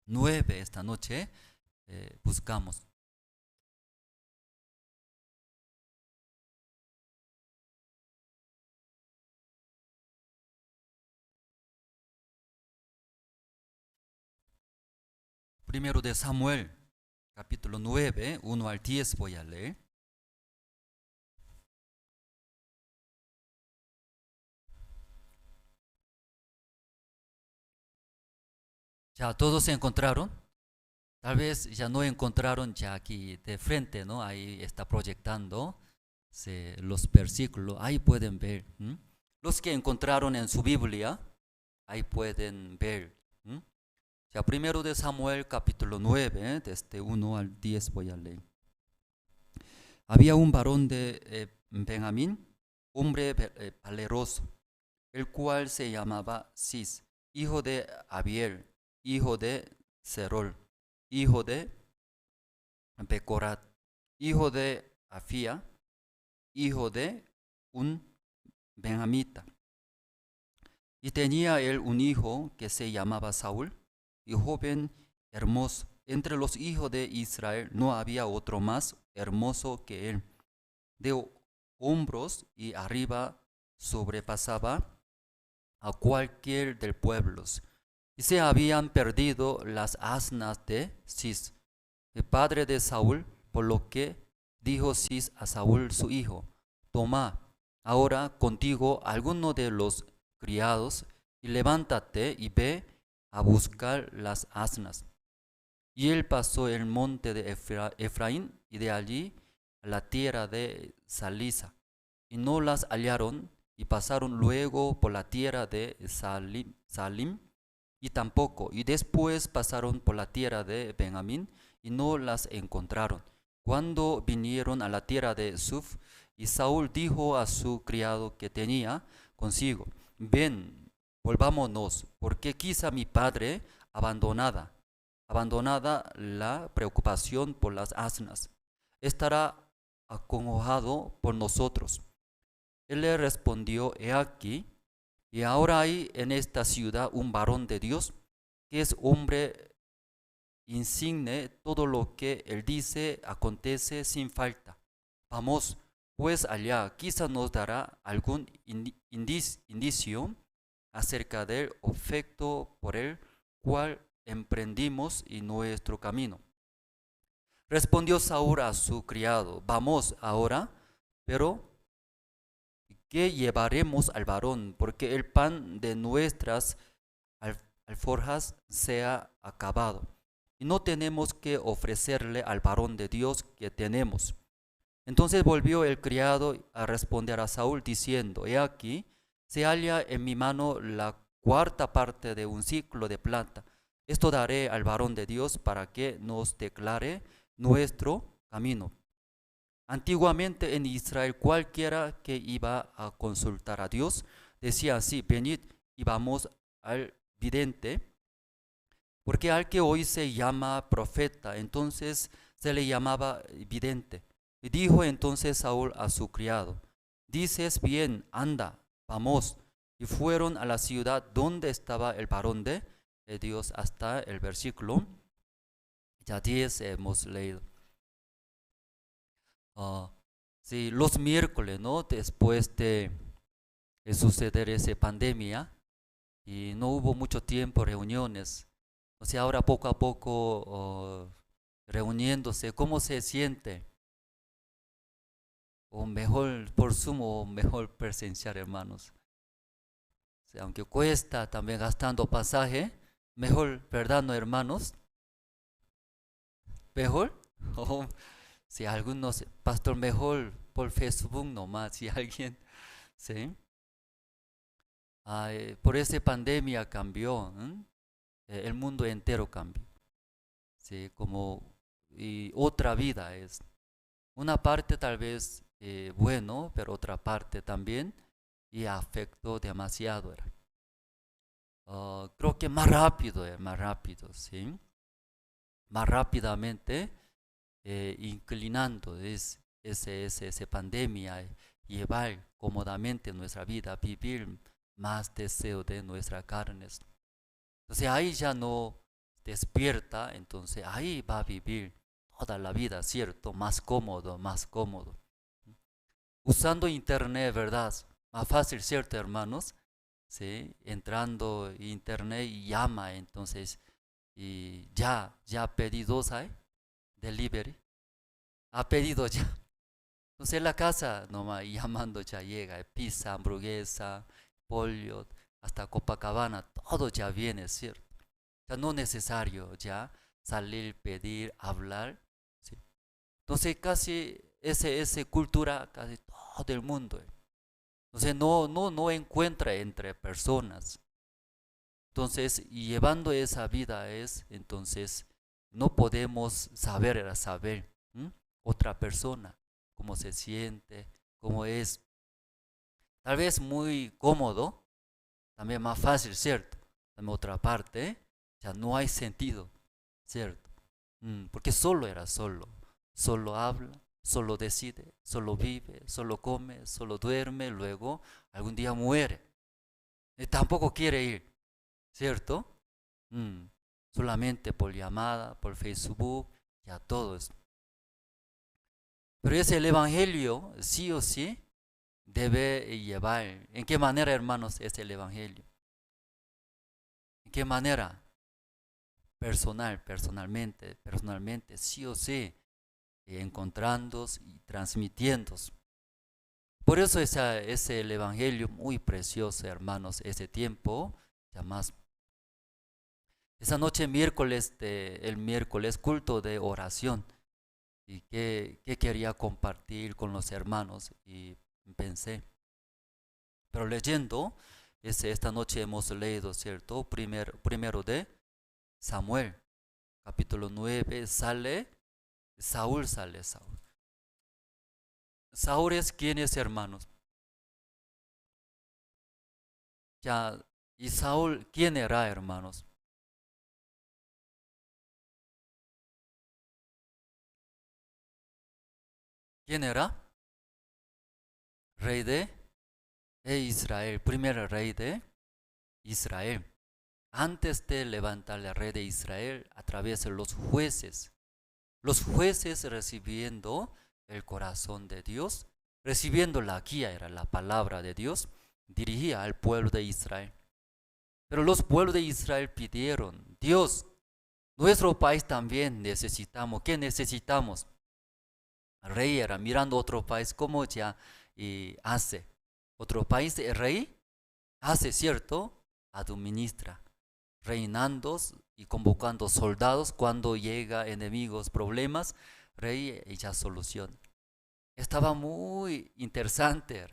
9 esta noche buscamos. Primero de Samuel capítulo 9, 1 al 10 voy a leer. Ya todos se encontraron. Tal vez ya no encontraron ya aquí de frente, ¿no? Ahí está proyectando los versículos. Ahí pueden ver. Los que encontraron en su Biblia, ahí pueden ver. Ya primero de Samuel capítulo 9, desde 1 al 10 voy a leer. Había un varón de Benjamín, hombre valeroso, el cual se llamaba Cis, hijo de Abiel, hijo de Serol, hijo de Becorat, hijo de Afía, hijo de un benjamita. Y tenía él un hijo que se llamaba Saúl, y joven hermoso. Entre los hijos de Israel no había otro más hermoso que él. De hombros y arriba sobrepasaba a cualquier del pueblo. Y se habían perdido las asnas de Cis, el padre de Saúl, por lo que dijo Cis a Saúl su hijo: toma ahora contigo alguno de los criados y levántate y ve a buscar las asnas. Y él pasó el monte de Efraín y de allí a la tierra de Salisa, y no las hallaron, y pasaron luego por la tierra de Salim, y tampoco, y después pasaron por la tierra de Benjamín, y no las encontraron. Cuando vinieron a la tierra de Suf, y Saúl dijo a su criado que tenía consigo: ven, volvámonos, porque quizá mi padre abandonada la preocupación por las asnas, estará acongojado por nosotros. Él le respondió: he aquí, y ahora hay en esta ciudad un varón de Dios, que es hombre insigne, todo lo que él dice acontece sin falta. Vamos pues allá, quizá nos dará algún indicio acerca del efecto por el cual emprendimos y nuestro camino. Respondió Saúl a su criado: vamos ahora, pero ¿qué llevaremos al varón? Porque el pan de nuestras alforjas se ha acabado, y no tenemos que ofrecerle al varón de Dios que tenemos. Entonces volvió el criado a responder a Saúl diciendo: he aquí, se halla en mi mano la cuarta parte de un ciclo de plata. Esto daré al varón de Dios para que nos declare nuestro camino. Antiguamente en Israel cualquiera que iba a consultar a Dios decía así: venid y vamos al vidente, porque al que hoy se llama profeta, entonces se le llamaba vidente. Y dijo entonces Saúl a su criado: dices bien, anda, vamos. Y fueron a la ciudad donde estaba el varón de Dios, hasta el versículo ya 10 hemos leído. Sí, los miércoles, ¿no? Después de suceder esa pandemia, y no hubo mucho tiempo reuniones. O sea, ahora poco a poco reuniéndose, ¿cómo se siente? O mejor por Zoom o mejor presencial, hermanos. O sea, aunque cuesta también gastando pasaje, mejor, ¿verdad, no, hermanos? ¿Mejor? Oh, si algunos, pastor, mejor por Facebook nomás, si alguien, ¿sí? Por esa pandemia cambió, el mundo entero cambia. ¿Sí? Como y otra vida es. Una parte tal vez bueno, pero otra parte también y afectó demasiado. Creo que más rápido, ¿sí? Más rápidamente inclinando esa pandemia, llevar cómodamente nuestra vida, vivir más deseo de nuestras carnes. Entonces ahí ya no despierta, entonces ahí va a vivir toda la vida, ¿cierto? Más cómodo, más cómodo. Usando internet, ¿verdad? Más fácil, ¿cierto, hermanos? ¿Sí? Entrando internet y llama, entonces, y ya pedidos hay, delivery, ha pedido ya. Entonces la casa nomás llamando ya llega, pizza, hamburguesa, pollo, hasta Copacabana, todo ya viene, ¿cierto? Ya no es necesario ya salir, pedir, hablar, ¿sí? Entonces casi esa cultura, casi todo el mundo. Entonces no encuentra entre personas. Entonces, llevando esa vida entonces, no podemos saber otra persona, cómo se siente, cómo es. Tal vez muy cómodo, también más fácil, ¿cierto? También otra parte, ya no hay sentido, ¿cierto? Porque solo habla, solo decide, solo vive, solo come, solo duerme, luego algún día muere. Y tampoco quiere ir, ¿cierto? Solamente por llamada, por Facebook, ya todo eso. Pero el Evangelio, sí o sí, debe llevar. ¿En qué manera, hermanos, es el Evangelio? ¿En qué manera? Personalmente, sí o sí, encontrando y transmitiendo. Por eso es el Evangelio muy precioso, hermanos, ese tiempo, ya más. Esa noche el miércoles, culto de oración, y que quería compartir con los hermanos, y pensé. Pero leyendo, esta noche hemos leído, ¿cierto? Primero de Samuel, capítulo 9, Saúl. Saúl es quién es, hermanos. Ya, ¿y Saúl quién era, hermanos? ¿Quién era? Rey de Israel, primer rey de Israel. Antes de levantar el rey de Israel, a través de los jueces recibiendo el corazón de Dios, recibiendo la guía, era la palabra de Dios, dirigía al pueblo de Israel. Pero los pueblos de Israel pidieron, Dios, nuestro país también necesitamos. ¿Qué necesitamos? El rey era mirando otro país como ya hace. Otro país, el rey hace, ¿cierto? Administra, reinando y convocando soldados cuando llega enemigos, problemas, rey ya soluciona. Estaba muy interesante.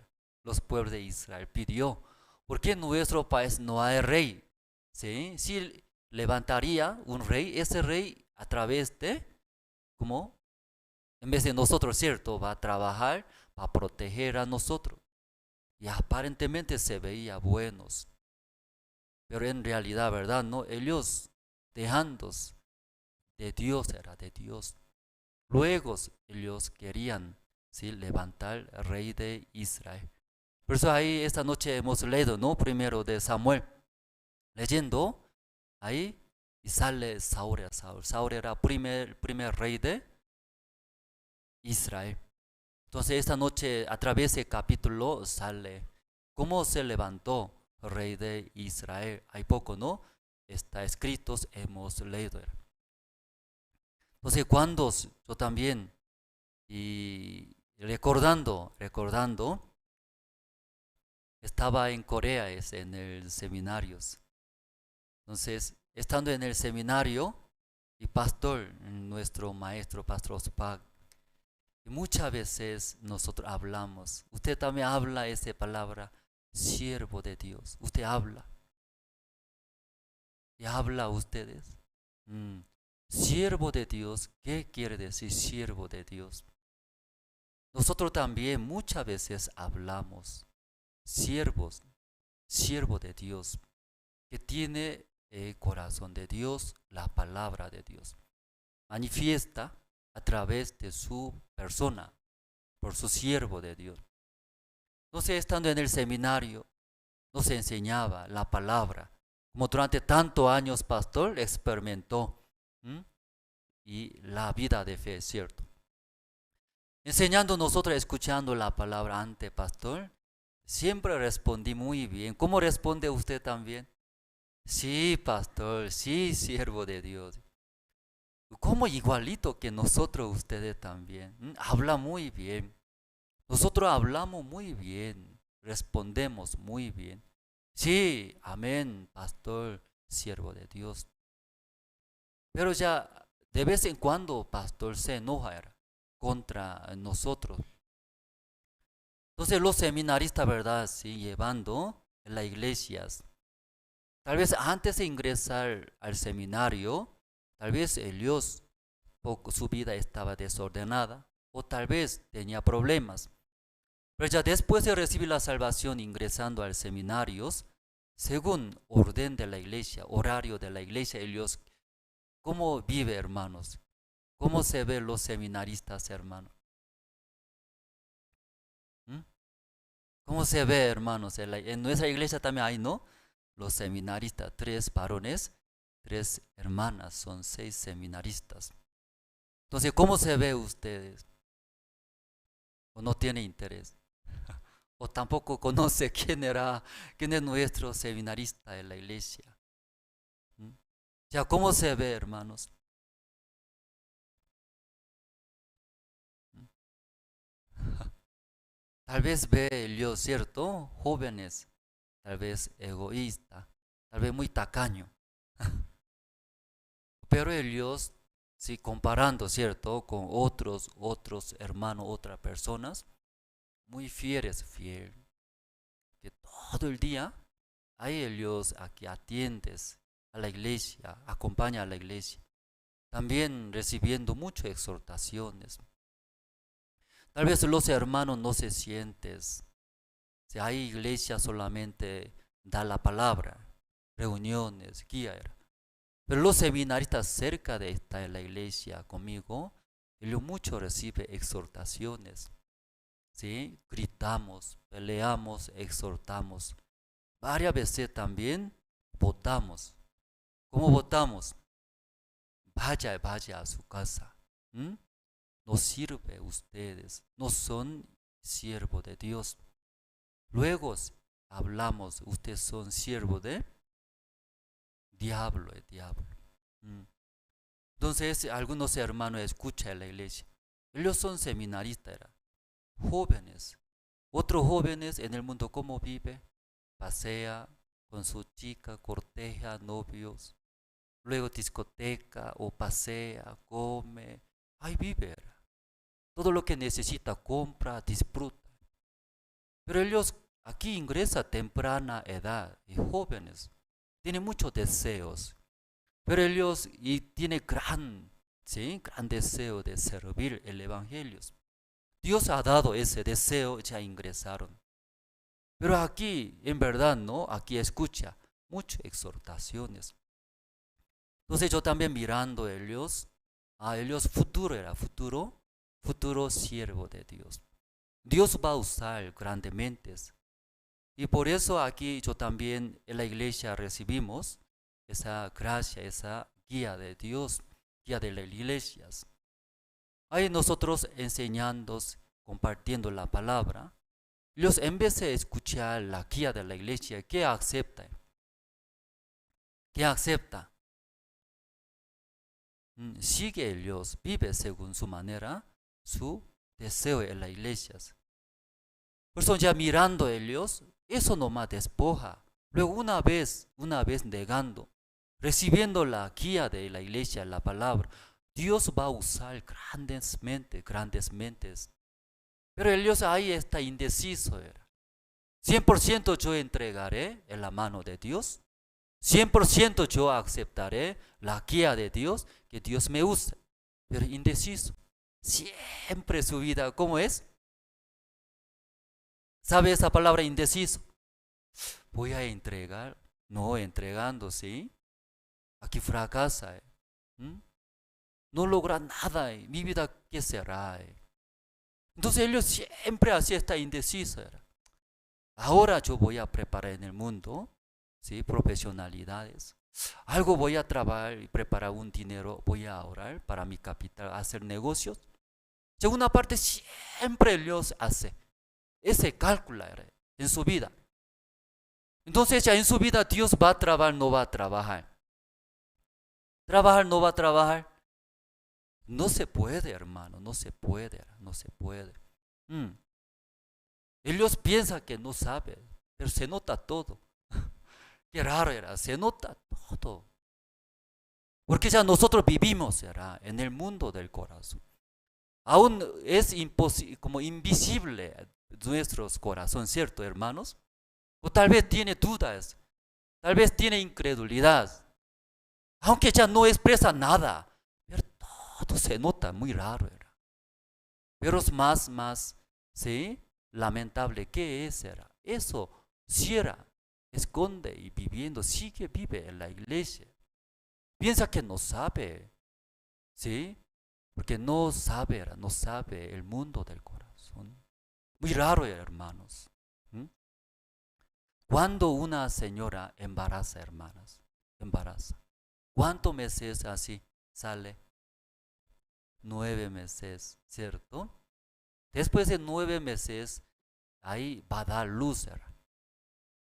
Los pueblos de Israel pidió, ¿por qué en nuestro país no hay rey? ¿Sí? Si levantaría un rey, ese rey a través de, ¿cómo? En vez de nosotros, ¿cierto? Va a trabajar, va a proteger a nosotros. Y aparentemente se veía buenos. Pero en realidad, ¿verdad? No, ellos dejando de Dios, era de Dios. Luego ellos querían, ¿sí?, levantar al rey de Israel. Por eso ahí esta noche hemos leído, ¿no? Primero de Samuel. Leyendo, ahí y sale Saúl. Saúl era primer rey de Israel. Entonces esta noche a través del capítulo sale cómo se levantó el rey de Israel. Hay poco, ¿no? Está escrito, hemos leído. Entonces cuando yo también, y recordando, estaba en Corea, en el seminario. Entonces, estando en el seminario, y pastor, nuestro maestro, Pastor Ospak, muchas veces nosotros hablamos, usted también habla esa palabra, siervo de Dios, usted habla. y habla a ustedes. Siervo de Dios, ¿qué quiere decir siervo de Dios? Nosotros también muchas veces hablamos siervos, siervo de Dios, que tiene el corazón de Dios, la palabra de Dios. Manifiesta a través de su persona, por su siervo de Dios. Entonces, estando en el seminario, nos enseñaba la palabra. Como durante tantos años, pastor experimentó y la vida de fe, ¿cierto? Enseñando nosotros, escuchando la palabra ante pastor, siempre respondí muy bien. ¿Cómo responde usted también? Sí, pastor, sí, siervo de Dios. Como igualito que nosotros, ustedes también. Habla muy bien. Nosotros hablamos muy bien, respondemos muy bien. Sí, amén, pastor, siervo de Dios. Pero ya de vez en cuando, pastor, se enoja contra nosotros. Entonces los seminaristas, ¿verdad? Sí, llevando en las iglesias. Tal vez antes de ingresar al seminario, tal vez ellos, su vida estaba desordenada o tal vez tenía problemas. Pero ya después de recibir la salvación ingresando al seminario, según orden de la iglesia, horario de la iglesia, ellos, ¿cómo vive, hermanos? ¿Cómo se ven los seminaristas, hermanos? ¿Cómo se ve, hermanos? En nuestra iglesia también hay, ¿no? Los seminaristas, 3 varones, 3 hermanas, son 6 seminaristas. Entonces, ¿cómo se ve ustedes? ¿O no tiene interés? ¿O tampoco conoce quién es nuestro seminarista en la iglesia? Ya, ¿cómo se ve, hermanos? Tal vez ve yo, ¿cierto? Jóvenes, tal vez egoísta, tal vez muy tacaño. Pero ellos, sí, comparando, ¿cierto? Con otros hermanos, otras personas, muy fieles, que todo el día hay ellos aquí atiendes a la iglesia, acompaña a la iglesia, también recibiendo muchas exhortaciones. Tal vez los hermanos no se sienten, si hay iglesia solamente da la palabra, reuniones, guía. Pero los seminaristas cerca de estar en la iglesia conmigo, ellos mucho reciben exhortaciones. ¿Sí? Gritamos, peleamos, exhortamos. Varias veces también votamos. ¿Cómo votamos? Vaya a su casa. No sirve ustedes, no son siervos de Dios. Luego hablamos, ustedes son siervos de diablo, el diablo. Entonces algunos hermanos escuchan en la iglesia. Ellos son seminaristas, jóvenes. Otros jóvenes en el mundo, ¿cómo vive? Pasea con su chica, corteja, novios. Luego discoteca o pasea, come. Ahí vive. Todo lo que necesita, compra, disfruta. Pero ellos aquí ingresan a temprana edad y jóvenes. Tienen muchos deseos. Pero ellos tienen gran deseo de servir el evangelio. Dios ha dado ese deseo, ya ingresaron. Pero aquí, en verdad, ¿no? Aquí escucha muchas exhortaciones. Entonces yo también mirando a ellos futuro siervo de Dios. Dios va a usar grandemente. Y por eso aquí yo también en la iglesia recibimos esa gracia, esa guía de Dios, guía de las iglesias. Ahí nosotros enseñando, compartiendo la palabra, ellos en vez de escuchar la guía de la iglesia, ¿qué acepta? ¿Qué acepta? Sigue ellos, vive según su manera, su deseo en las iglesias. Por eso ya mirando ellos, eso nomás despoja. Luego una vez negando, recibiendo la guía de la iglesia, la palabra, Dios va a usar grandemente. Pero ellos ahí está indeciso. 100% yo entregaré en la mano de Dios. 100% yo aceptaré la guía de Dios, que Dios me use. Pero indeciso. Siempre su vida, ¿cómo es? ¿Sabe esa palabra indeciso? Voy a entregar. No, entregando, ¿sí? Aquí fracasa. No logra nada. Mi vida, ¿qué será? Entonces ellos siempre así está indeciso. Ahora yo voy a preparar en el mundo, ¿sí? Profesionalidades. Algo voy a trabajar y preparar un dinero, voy a ahorrar para mi capital, hacer negocios. Segunda parte, siempre Dios hace. Ese calcula en su vida. Entonces ya en su vida Dios va a trabajar, no va a trabajar. Trabajar, no va a trabajar. No se puede, hermano, no se puede, no se puede. Ellos piensan que no saben, pero se nota todo. Qué raro era, se nota todo. Porque ya nosotros vivimos en el mundo del corazón. Aún es como invisible nuestros corazones, ¿cierto, hermanos? O tal vez tiene dudas, tal vez tiene incredulidad. Aunque ya no expresa nada, pero todo se nota muy raro. Pero es más, ¿sí? Lamentable. ¿Qué es? Eso cierra, esconde y viviendo, vive en la iglesia. Piensa que no sabe, ¿sí? Porque no sabe el mundo del corazón. Muy raro, hermanos. Cuando una señora embaraza, hermanas, ¿cuántos meses así sale? 9 meses, ¿cierto? Después de 9 meses, ahí va a dar luz.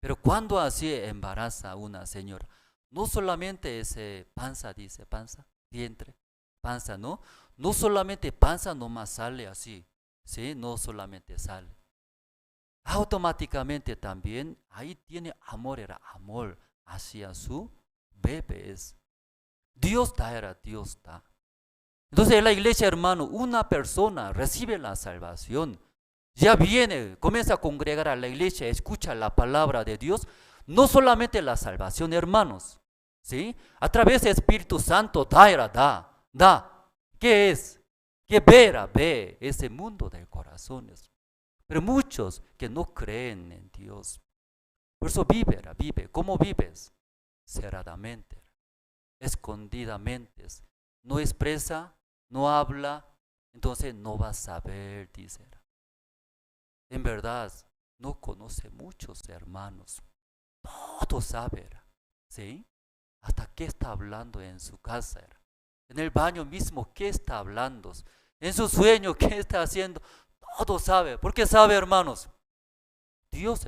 Pero cuando así embaraza a una señora, no solamente ese panza, dice panza, vientre, panza, ¿no? No solamente panza nomás sale así, ¿sí? No solamente sale. Automáticamente también ahí tiene amor hacia su bebé. Dios da. Entonces en la iglesia, hermano, una persona recibe la salvación, ya viene, comienza a congregar a la iglesia, escucha la palabra de Dios, no solamente la salvación, hermanos, ¿sí? A través del Espíritu Santo da. ¿Qué es? Que ve ese mundo del corazón. Pero muchos que no creen en Dios, por eso vive. ¿Cómo vives? Cerradamente, escondidamente, no expresa, no habla, entonces no va a saber, dice. En verdad, no conoce muchos hermanos, todo sabe, ¿sí? Hasta qué está hablando en su casa, en el baño mismo, qué está hablando, en su sueño, qué está haciendo, todo sabe. ¿Por qué sabe, hermanos? Dios.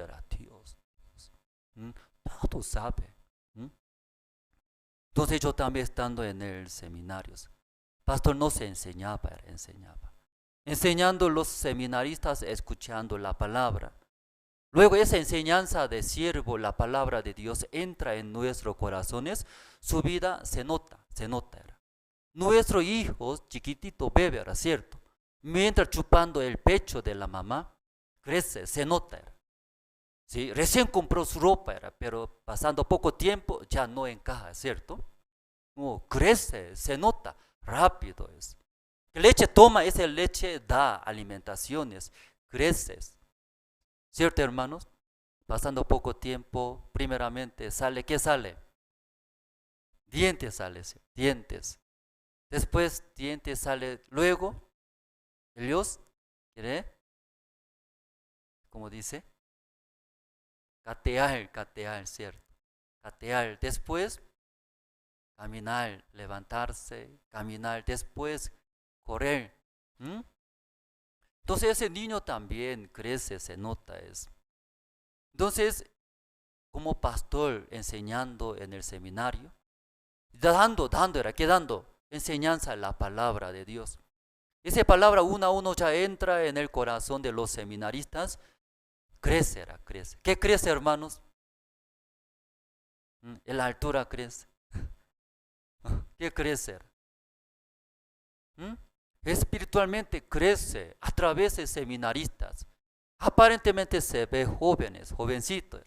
Todo sabe. Entonces yo también estando en el seminario, pastor no se enseñaba. Enseñando los seminaristas, escuchando la palabra. Luego esa enseñanza de siervo, la palabra de Dios entra en nuestros corazones, su vida se nota. Nuestro hijo chiquitito bebe, ¿cierto? Mientras chupando el pecho de la mamá, crece, se nota. ¿Sí? Recién compró su ropa, pero pasando poco tiempo ya no encaja, ¿cierto? No, crece, se nota, rápido es. Leche toma, esa leche da alimentaciones, creces. ¿Cierto, hermanos? Pasando poco tiempo, primeramente sale, ¿qué sale? Dientes sale, dientes. Después dientes sale, luego, Dios quiere, ¿cómo dice? Catear, ¿cierto? Catear, después caminar, levantarse, caminar, después correr. Entonces ese niño también crece, se nota eso. Entonces, como pastor enseñando en el seminario, dando enseñanza a la palabra de Dios. Esa palabra uno a uno ya entra en el corazón de los seminaristas, crece. ¿Qué crece, hermanos? La altura crece. ¿Qué crece? Espiritualmente crece a través de seminaristas. Aparentemente se ve jovencitos.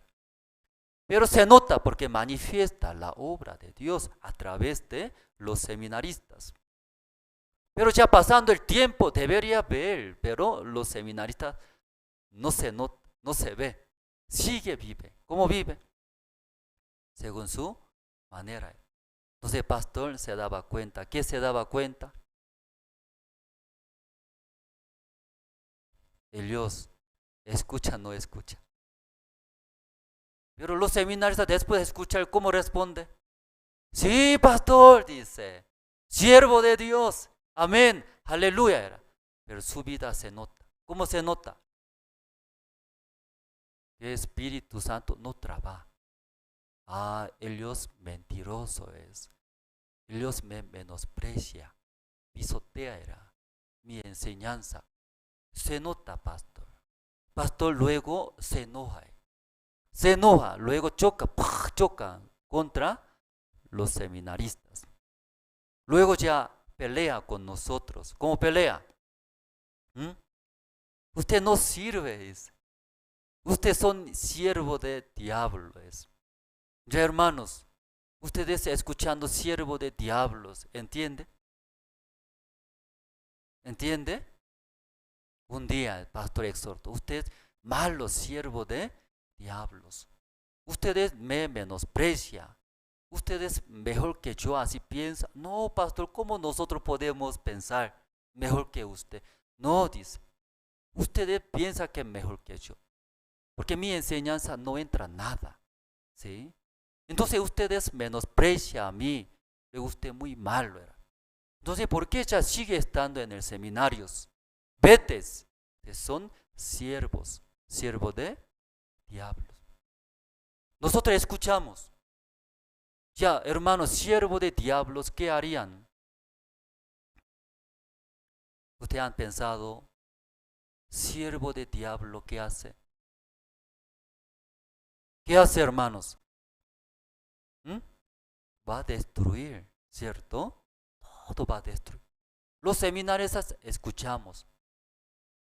Pero se nota porque manifiesta la obra de Dios a través de los seminaristas. Pero ya pasando el tiempo debería ver, pero los seminaristas no se nota, no se ve. Sigue vive. ¿Cómo vive? Según su manera. Entonces el pastor se daba cuenta. ¿Qué se daba cuenta? Ellos escucha, no escucha. Pero los seminaristas después de escuchar, ¿cómo responde? Sí, pastor, dice, siervo de Dios, amén, aleluya era. Pero su vida se nota. ¿Cómo se nota? El Espíritu Santo no trabaja. Ellos mentiroso es. Ellos me menosprecia, pisotea era mi enseñanza. Se nota, pastor. Pastor luego se enoja. Se enoja, luego choca contra los seminaristas. Luego ya pelea con nosotros. ¿Cómo pelea? Usted no sirve, dice. Ustedes son siervo de diablos. Ya hermanos, ustedes escuchando siervo de diablos, ¿entiende? ¿Entiende? Un día el pastor exhortó, usted malo siervo de diablos. Ustedes me menosprecia. Ustedes mejor que yo así piensan. No, pastor, ¿cómo nosotros podemos pensar mejor que usted? No, dice. Ustedes piensan que es mejor que yo. Porque mi enseñanza no entra nada. ¿Sí? Entonces ustedes menosprecian a mí. Pero usted muy malo era. Entonces, ¿por qué ella sigue estando en el seminario? Vetes, que son siervos de diablos. Nosotros escuchamos. Ya, hermanos, siervo de diablos, ¿qué harían? ¿Ustedes han pensado, siervo de diablo, qué hace? ¿Qué hace, hermanos? Va a destruir, ¿cierto? Todo va a destruir. Los seminaristas escuchamos.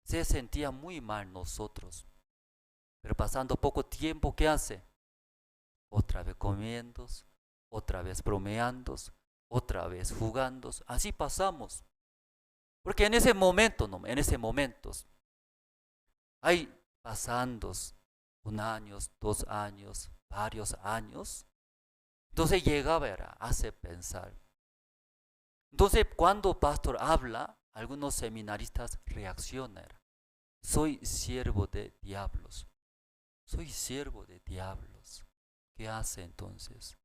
Se sentía muy mal nosotros. Pero pasando poco tiempo, ¿qué hace? Otra vez comiendo, otra vez bromeando, otra vez jugando. Así pasamos. Porque en ese momento, hay pasando 1 año, 2 años, varios años. Entonces llegaba, hace pensar. Entonces cuando el pastor habla, algunos seminaristas reaccionan. Soy siervo de diablos. Soy siervo de diablos. ¿Qué hace entonces?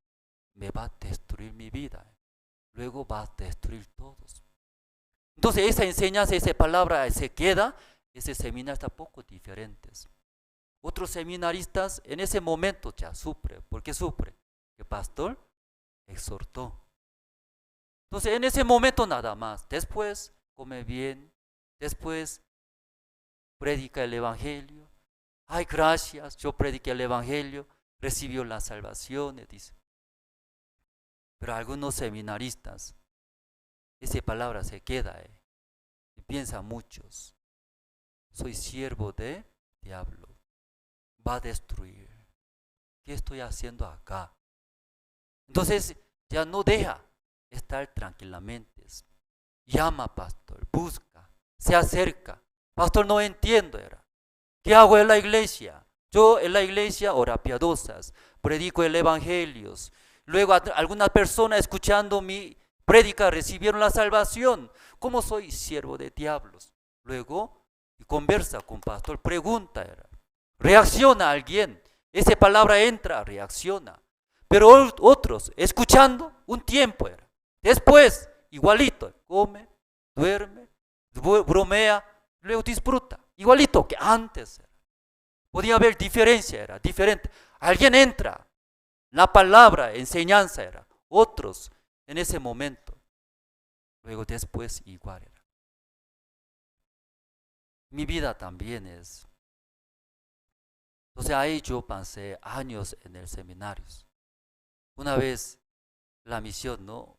Me va a destruir mi vida. Luego va a destruir todos. Entonces esa enseñanza, esa palabra se queda. Ese seminario está poco diferentes. Otros seminaristas en ese momento ya sufren. ¿Por qué sufre? El pastor exhortó. Entonces en ese momento nada más. Después come bien. Después predica el evangelio. Ay, gracias, yo prediqué el evangelio, recibió la salvación, dice. Pero algunos seminaristas, esa palabra se queda, y piensan muchos. Soy siervo de diablo, va a destruir. ¿Qué estoy haciendo acá? Entonces ya no deja estar tranquilamente. Llama, pastor, busca, se acerca. Pastor, no entiendo, ¿qué hago en la iglesia? Yo en la iglesia, horas piadosas, predico el evangelio. Luego algunas personas escuchando mi prédica recibieron la salvación. ¿Cómo soy siervo de diablos? Luego conversa con pastor, pregunta, reacciona a alguien. Esa palabra entra, reacciona. Pero otros, escuchando un tiempo, después, igualito, come, duerme, bromea, luego disfruta. Igualito que antes. Podía haber diferencia, era diferente. Alguien entra, la palabra, enseñanza era. Otros en ese momento. Luego después igual era. Mi vida también es. Entonces ahí yo pasé años en el seminario. Una vez la misión, ¿no?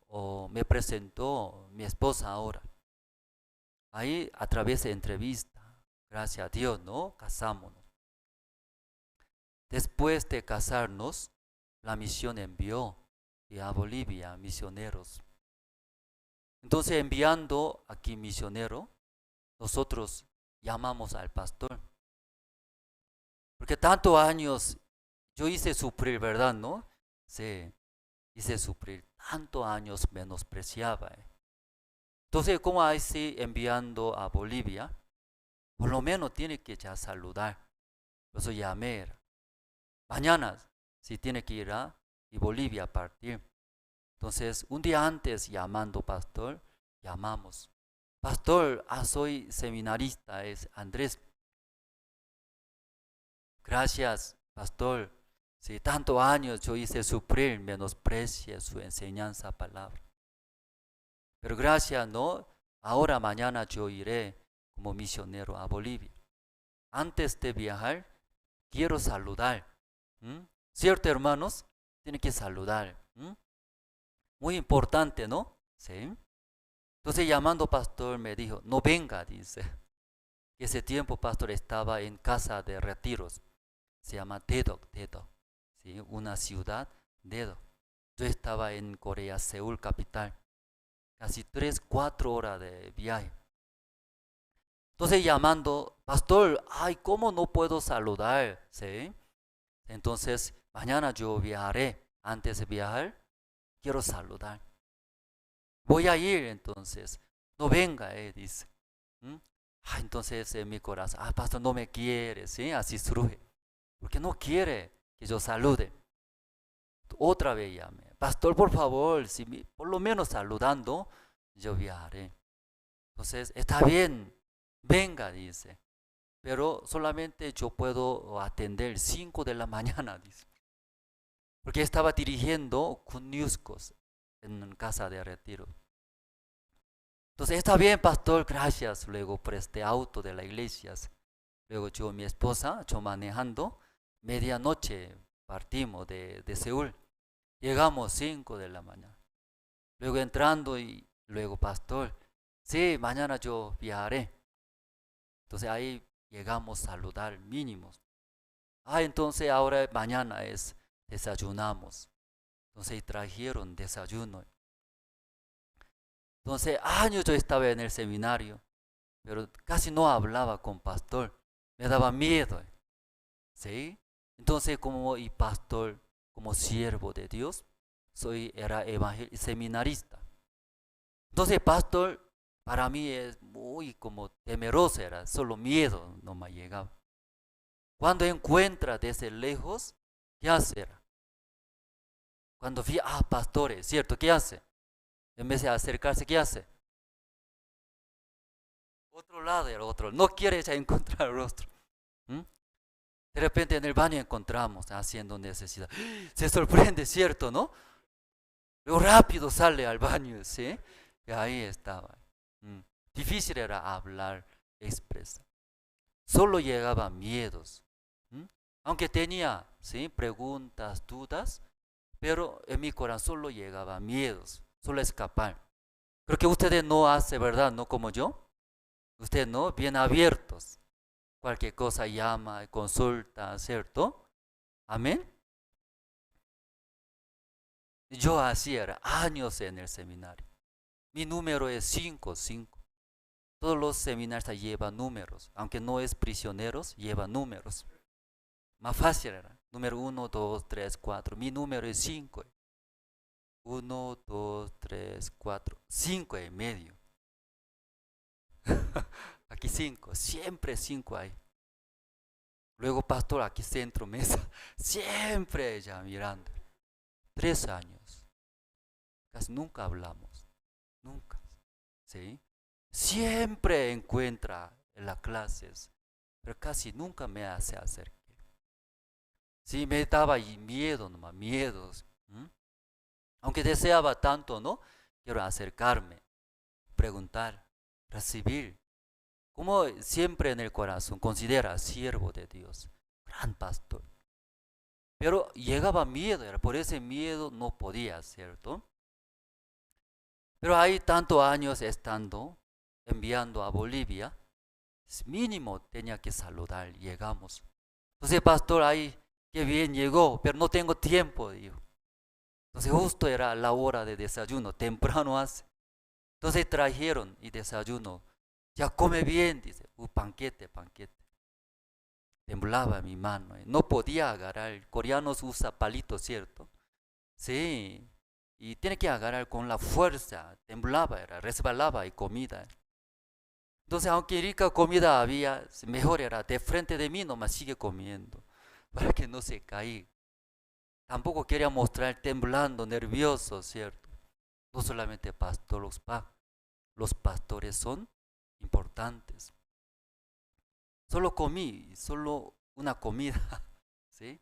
Me presentó mi esposa ahora. Ahí a través de entrevista. Gracias a Dios, ¿no? Casámonos. después de casarnos, la misión envió a Bolivia misioneros. Entonces, enviando aquí misionero, nosotros llamamos al pastor. Porque tantos años yo hice sufrir, ¿verdad? ¿No? Sí, hice sufrir. Tantos años menospreciaba. Entonces, ¿cómo así enviando a Bolivia? Por lo menos tiene que ya saludar. Por eso llamé. Mañana, si tiene que ir a Bolivia a partir. Entonces, un día antes, llamando pastor, llamamos. Pastor, soy seminarista, es Andrés. Gracias, pastor. Si tantos años yo hice sufrir, menosprecia su enseñanza, palabra. Pero gracias, ¿no? Ahora, mañana yo iré como misionero a Bolivia. Antes de viajar, quiero saludar. ¿Cierto, hermanos? Tiene que saludar. Muy importante, ¿no? Sí. Entonces, llamando pastor, me dijo, no venga, dice. Ese tiempo, pastor, estaba en casa de retiros. Se llama Daedok, ¿sí? Una ciudad, Daedok. Yo estaba en Corea, Seúl, capital. Casi 3-4 horas de viaje. Entonces, llamando, pastor, ay, ¿cómo no puedo saludar? ¿Sí? Entonces, mañana yo viajaré. Antes de viajar, quiero saludar. Voy a ir, entonces. No venga, dice. Entonces en mi corazón, pastor, no me quiere, ¿sí? Así surge. Porque no quiere que yo salude. Otra vez llamé. Pastor, por favor, si por lo menos saludando, yo viajaré. Entonces, está bien, venga, dice. Pero solamente yo puedo atender 5 de la mañana, dice. Porque estaba dirigiendo Cuniuscos en casa de retiro. Entonces, está bien, pastor, gracias. Luego presté auto de la iglesia. Luego yo y mi esposa, yo manejando, medianoche partimos de Seúl. Llegamos 5 de la mañana. Luego entrando y luego, pastor, sí, mañana yo viajaré. Entonces ahí llegamos a saludar mínimos. Entonces ahora mañana desayunamos. Entonces trajeron desayuno. Entonces años yo estaba en el seminario, pero casi no hablaba con pastor. Me daba miedo. ¿Sí? Entonces como pastor, como siervo de Dios, era seminarista. Entonces pastor, para mí es muy como temeroso, era solo miedo, no me llegaba. Cuando encuentra desde lejos, ¿qué hace? Cuando vi, pastores, ¿cierto? ¿Qué hace? En vez de acercarse, ¿qué hace? Otro lado era otro, no quiere ya encontrar el rostro. De repente en el baño encontramos haciendo necesidad. Se sorprende, ¿cierto? ¿No? Luego rápido sale al baño, ¿sí? Y ahí estaba. Difícil era hablar, expresar. Solo llegaban miedos. Aunque tenía, ¿sí? Preguntas, dudas, pero en mi corazón solo llegaban miedos, solo escapar. Creo que ustedes no hacen, ¿verdad? No como yo. Ustedes no, bien abiertos. Cualquier cosa llama, consulta, ¿cierto? Amén. Yo así era, años en el seminario. Mi número es 5. Todos los seminaristas llevan números, aunque no es prisioneros, lleva números. Más fácil era, número 1, 2, 3, 4. Mi número es 5. 1, 2, 3, 4, 5 y medio. Aquí 5, siempre 5 hay. Luego, pastor, aquí centro, mesa, siempre ella mirando. 3 años. Casi nunca hablamos, nunca. ¿Sí? Siempre encuentra en las clases, pero casi nunca me hace acercar. Sí, me daba miedo nomás, miedos. Aunque deseaba tanto, ¿no? Quiero acercarme, preguntar, recibir. Como siempre en el corazón, considera siervo de Dios, gran pastor. Pero llegaba miedo, por ese miedo no podía, ¿cierto? Pero hay tantos años estando, enviando a Bolivia, mínimo tenía que saludar, llegamos. Entonces, pastor, ahí qué bien llegó, pero no tengo tiempo, dijo. Entonces justo era la hora de desayuno, temprano hace. Entonces trajeron y desayuno. Ya come bien, dice. Panquete. Temblaba mi mano. No podía agarrar. El coreano usa palito, ¿cierto? Sí. Y tiene que agarrar con la fuerza. Temblaba, resbalaba y comida. Entonces, aunque rica comida había, mejor era de frente de mí, nomás sigue comiendo. Para que no se caiga. Tampoco quería mostrar temblando, nervioso, ¿cierto? No solamente pastor, los pastores son importantes. Solo comí, solo una comida, ¿sí?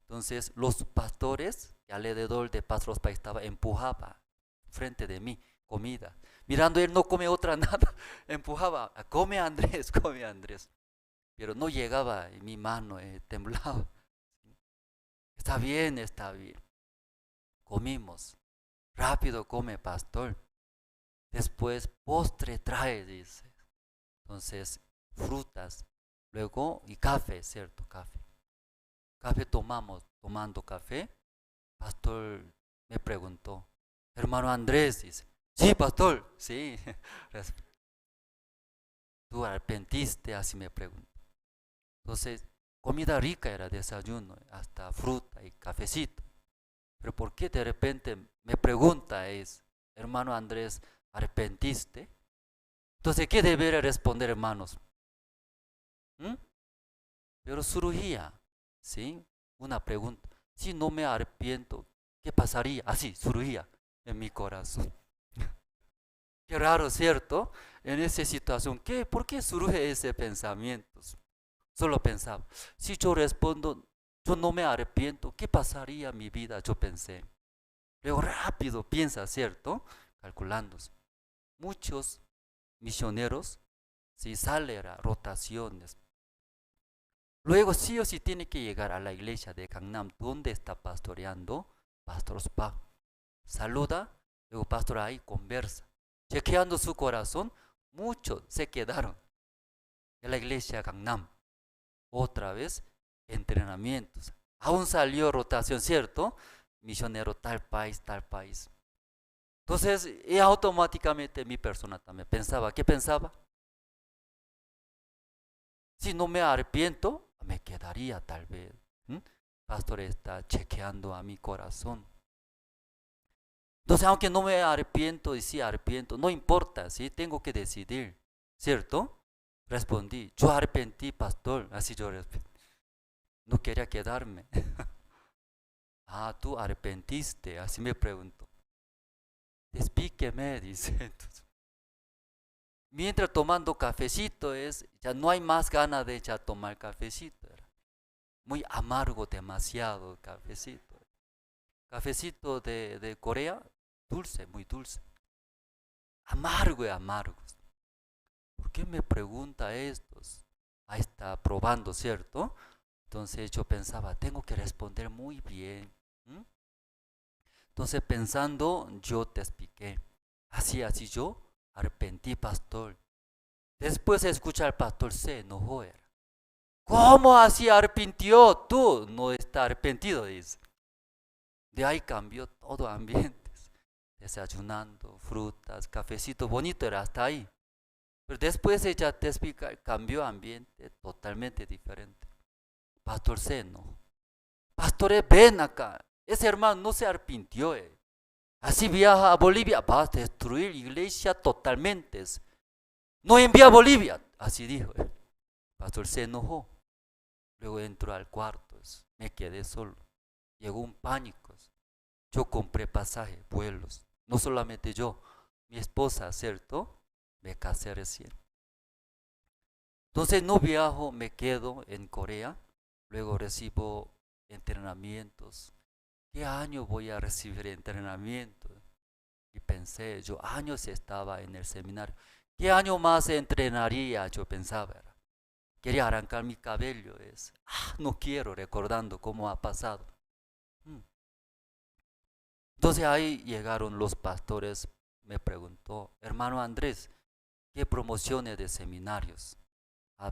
Entonces los pastores alrededor de Pastor Ospa estaba, empujaba frente de mí comida. Mirando él no come otra nada, empujaba, come Andrés, come Andrés. Pero no llegaba en mi mano, temblaba. Está bien. Comimos. Rápido come, pastor. Después postre trae, dice. Entonces, frutas. Luego, y café, ¿cierto? Café tomando café. Pastor me preguntó, hermano Andrés, dice. Sí, pastor, sí. ¿Tú arrepentiste? Así me preguntó. Entonces, comida rica era desayuno, hasta fruta y cafecito. Pero ¿por qué de repente me pregunta hermano Andrés, ¿arrepentiste? Entonces, ¿qué debería responder, hermanos? Pero surgía, ¿sí? Una pregunta. Si no me arrepiento, ¿qué pasaría? Así surgía en mi corazón. Qué raro, ¿cierto? En esa situación, ¿por qué surge ese pensamiento? Solo pensaba, si yo respondo, yo no me arrepiento, ¿qué pasaría en mi vida? Yo pensé. Luego rápido piensa, ¿cierto? Calculándose. Muchos misioneros, si salen a rotaciones, luego sí o sí tiene que llegar a la iglesia de Gangnam, donde está pastoreando Pastor Ospa. Saluda, luego pastor ahí conversa. Chequeando su corazón, muchos se quedaron en la iglesia Gangnam. Otra vez, entrenamientos. Aún salió rotación, ¿cierto? Misionero tal país. Entonces, y automáticamente mi persona también pensaba. ¿Qué pensaba? Si no me arrepiento, me quedaría tal vez. Pastor está chequeando a mi corazón. Entonces, aunque no me arrepiento y sí arrepiento, no importa, ¿sí? Tengo que decidir, ¿cierto? Respondí, yo arrepentí, pastor, así yo respondí. No quería quedarme. Tú arrepentiste, así me preguntó. Explíqueme, dice. Entonces, mientras tomando cafecito ya no hay más ganas de ya tomar cafecito. Era muy amargo, demasiado cafecito. Cafecito de Corea, dulce, muy dulce. Amargo. ¿Por qué me pregunta esto? Ahí está probando, ¿cierto? Entonces yo pensaba, tengo que responder muy bien. Entonces pensando, yo te expliqué. Así yo arrepentí, pastor. Después de escuchar al pastor se enojó. ¿Cómo así arrepintió? Tú no estás arrepentido, dice. De ahí cambió todo ambiente. Desayunando, frutas, cafecito, bonito era hasta ahí. Pero después ella te explica, cambió ambiente totalmente diferente. Pastor se enojó. Pastores, ven acá. Ese hermano no se arrepintió. Así viaja a Bolivia, va a destruir iglesia totalmente. No envía a Bolivia. Así dijo. Pastor se enojó. Luego entró al cuarto. Me quedé solo. Llegó un pánico. Yo compré pasaje, vuelos. No solamente yo, mi esposa, ¿cierto? Me casé recién. Entonces no viajo, me quedo en Corea. Luego recibo entrenamientos. ¿Qué año voy a recibir entrenamiento? Y pensé, yo años estaba en el seminario. ¿Qué año más entrenaría? Yo pensaba. Quería arrancar mi cabello. No quiero, recordando cómo ha pasado. Entonces ahí llegaron los pastores, me preguntó, hermano Andrés, ¿qué promociones de seminarios?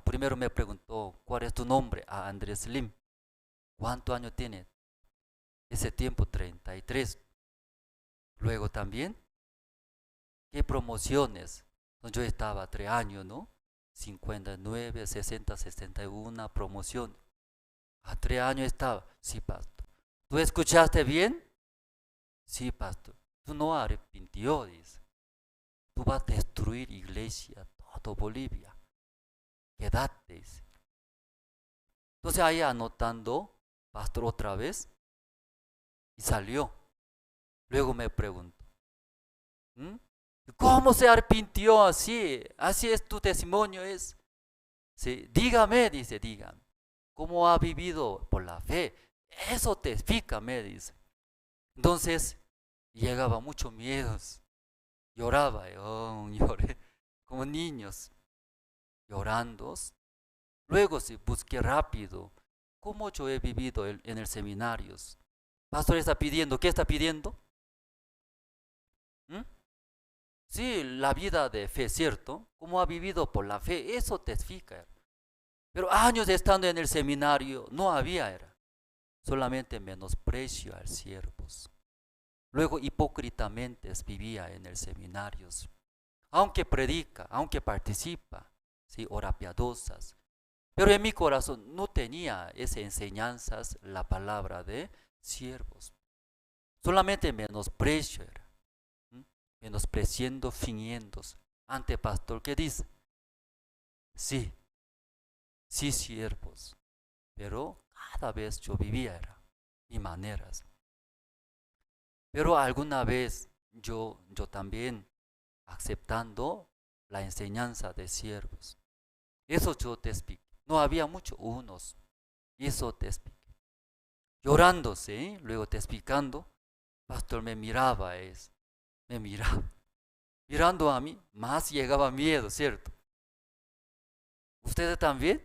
Primero me preguntó, ¿cuál es tu nombre? Andrés Lim. ¿Cuántos años tiene? Ese tiempo 33. Luego también, ¿qué promociones? Yo estaba 3 años, ¿no? 59, 60, 61 promoción. A 3 años estaba. Sí, pastor. ¿Tú escuchaste bien? Sí, pastor. Tú no arrepintió, dice. Tú vas a destruir iglesia, todo Bolivia. Quédate, dice. Entonces ahí anotando, pastor, otra vez. Y salió. Luego me preguntó, ¿cómo se arrepintió así? Así es tu testimonio, es. Sí, dígame, dice, dígame. ¿Cómo ha vivido por la fe? Eso testifícame, dice. Entonces, llegaba muchos miedos. Lloraba, lloré, como niños, llorando. Luego sí, busqué rápido. ¿Cómo yo he vivido en el seminario? Pastor está pidiendo, ¿qué está pidiendo? Sí, la vida de fe, ¿cierto? ¿Cómo ha vivido por la fe? Eso testifica. Pero años estando en el seminario no había, era solamente menosprecio al siervos. Luego hipócritamente vivía en el seminario. Aunque predica, aunque participa, sí, horas piadosas. Pero en mi corazón no tenía esas enseñanzas, la palabra de siervos. Solamente menosprecio era. Menospreciando, fingiendo. Ante pastor, ¿qué dice? Sí, sí, siervos. Pero cada vez yo vivía era mis maneras. Pero alguna vez yo también aceptando la enseñanza de siervos. Eso yo te expliqué. No había muchos unos. Eso te expliqué. Llorándose, luego te explicando, pastor me miraba, me miraba. Mirando a mí, más llegaba miedo, ¿cierto? ¿Ustedes también?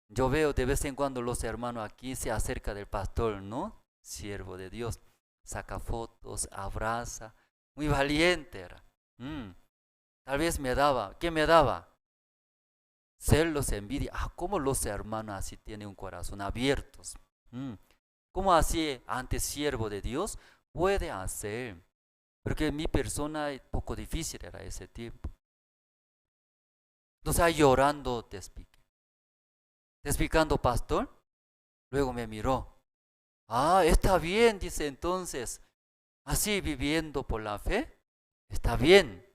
Yo veo de vez en cuando los hermanos aquí se acercan del pastor, ¿no? Siervo de Dios. Saca fotos, abraza. Muy valiente era. Tal vez me daba. ¿Qué me daba? Celos, envidia. ¿Cómo los hermanos así tienen un corazón abiertos? ¿Cómo así ante siervo de Dios puede hacer? Porque mi persona es poco difícil era ese tiempo. Entonces ahí llorando te expliqué. Te explicando, pastor. Luego me miró. Está bien, dice entonces. Así viviendo por la fe, está bien.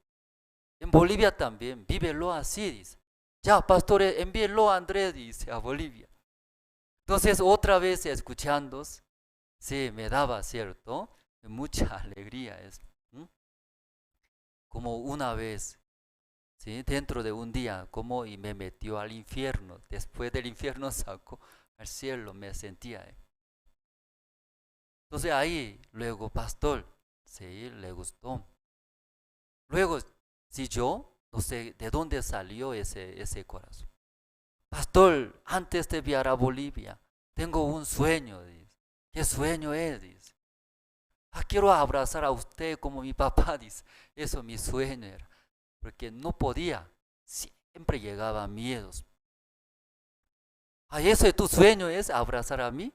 En Bolivia también, vívelo así, dice. Ya, pastor, envíelo a Andrés, dice, a Bolivia. Entonces otra vez escuchando, sí, me daba, ¿cierto? Mucha alegría es. Como una vez, ¿sí? Dentro de un día, como y me metió al infierno. Después del infierno sacó al cielo, me sentía. Entonces ahí, luego, pastor, sí, le gustó. Luego, si yo, no sé de dónde salió ese corazón. Pastor, antes de viajar a Bolivia, tengo un sueño, dice. ¿Qué sueño es? Dice. Quiero abrazar a usted como mi papá, dice. Eso mi sueño era. Porque no podía. Siempre llegaba miedos. ¿Eso es tu sueño, es abrazar a mí?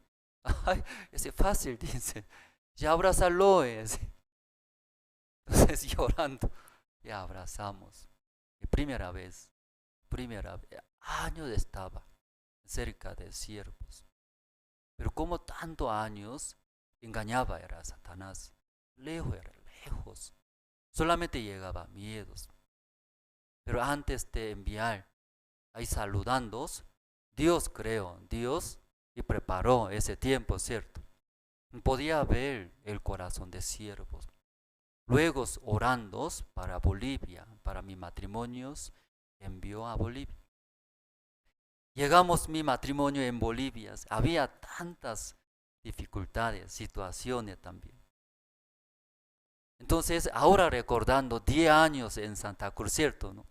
Ese es fácil, dice. Ya abrázalo, Entonces llorando, ya abrazamos. Y primera vez, años estaba cerca de siervos. Pero como tantos años engañaba era Satanás. Lejos. Solamente llegaba miedos. Pero antes de enviar, ahí saludándoos, Dios y preparó ese tiempo, ¿cierto? Podía ver el corazón de siervos. Luego orando para Bolivia, para mis matrimonios, envió a Bolivia. Llegamos mi matrimonio en Bolivia, había tantas dificultades, situaciones también. Entonces, ahora recordando 10 años en Santa Cruz, ¿cierto? ¿No?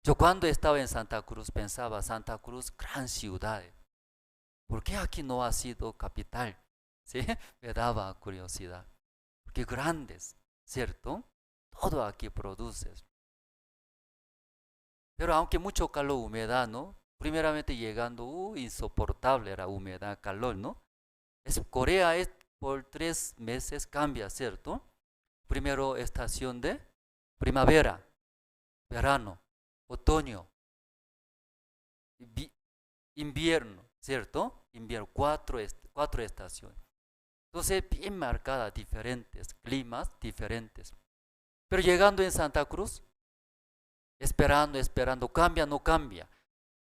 Yo cuando estaba en Santa Cruz pensaba, Santa Cruz, gran ciudad. ¿Por qué aquí no ha sido capital? ¿Sí? Me daba curiosidad. Porque grandes, ¿cierto? Todo aquí produce. Pero aunque mucho calor, humedad, ¿no? primeramente llegando, insoportable era humedad, calor, ¿no? Corea es por 3 meses cambia, ¿cierto? Primero estación de primavera, verano, otoño, invierno, ¿cierto? Invierno, 4 estaciones. Entonces, bien marcadas, diferentes, climas diferentes. Pero llegando en Santa Cruz, esperando, cambia, no cambia.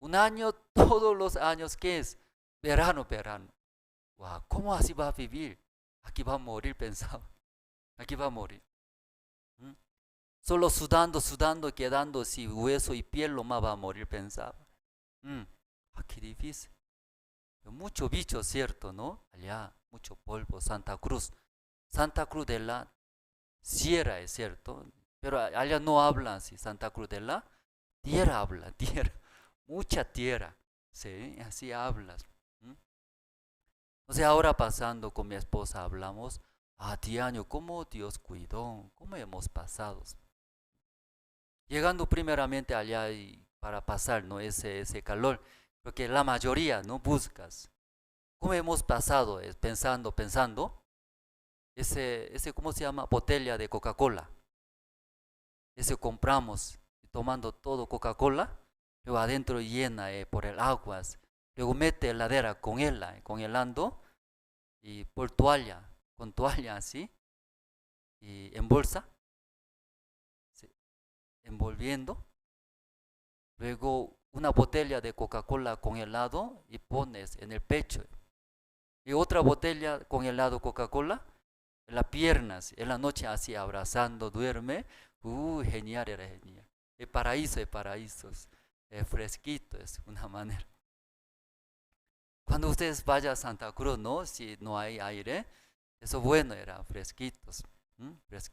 Un año, todos los años, ¿qué es? Verano. Wow, ¿cómo así va a vivir? Aquí va a morir, pensaba. Aquí va a morir. Solo sudando, quedando así, hueso y piel, lo más va a morir, pensaba. Qué difícil. Mucho bicho, ¿cierto, no? Allá, mucho polvo, Santa Cruz de la Sierra, es cierto. Pero allá no hablan así, Santa Cruz de la Tierra habla, tierra. Mucha tierra, ¿sí? Así hablas. O sea, ahora pasando con mi esposa hablamos, 10 años, ¿cómo Dios cuidó? ¿Cómo hemos pasado? Llegando primeramente allá y para pasar, ¿no? ese calor, porque la mayoría, ¿no? Buscas. ¿Cómo hemos pasado? Pensando, ese, ¿cómo se llama? Botella de Coca-Cola. Ese compramos, tomando todo Coca-Cola, luego adentro llena por el agua, luego mete heladera, congelando, y por toalla, con toalla así, y en bolsa, envolviendo, luego una botella de Coca-Cola congelado y pones en el pecho, y otra botella congelado Coca-Cola en las piernas, en la noche así abrazando, duerme, genial, era genial. El paraíso, fresquito, es una manera. Cuando ustedes vayan a Santa Cruz, ¿no? Si no hay aire, eso bueno era, fresquitos. Entonces,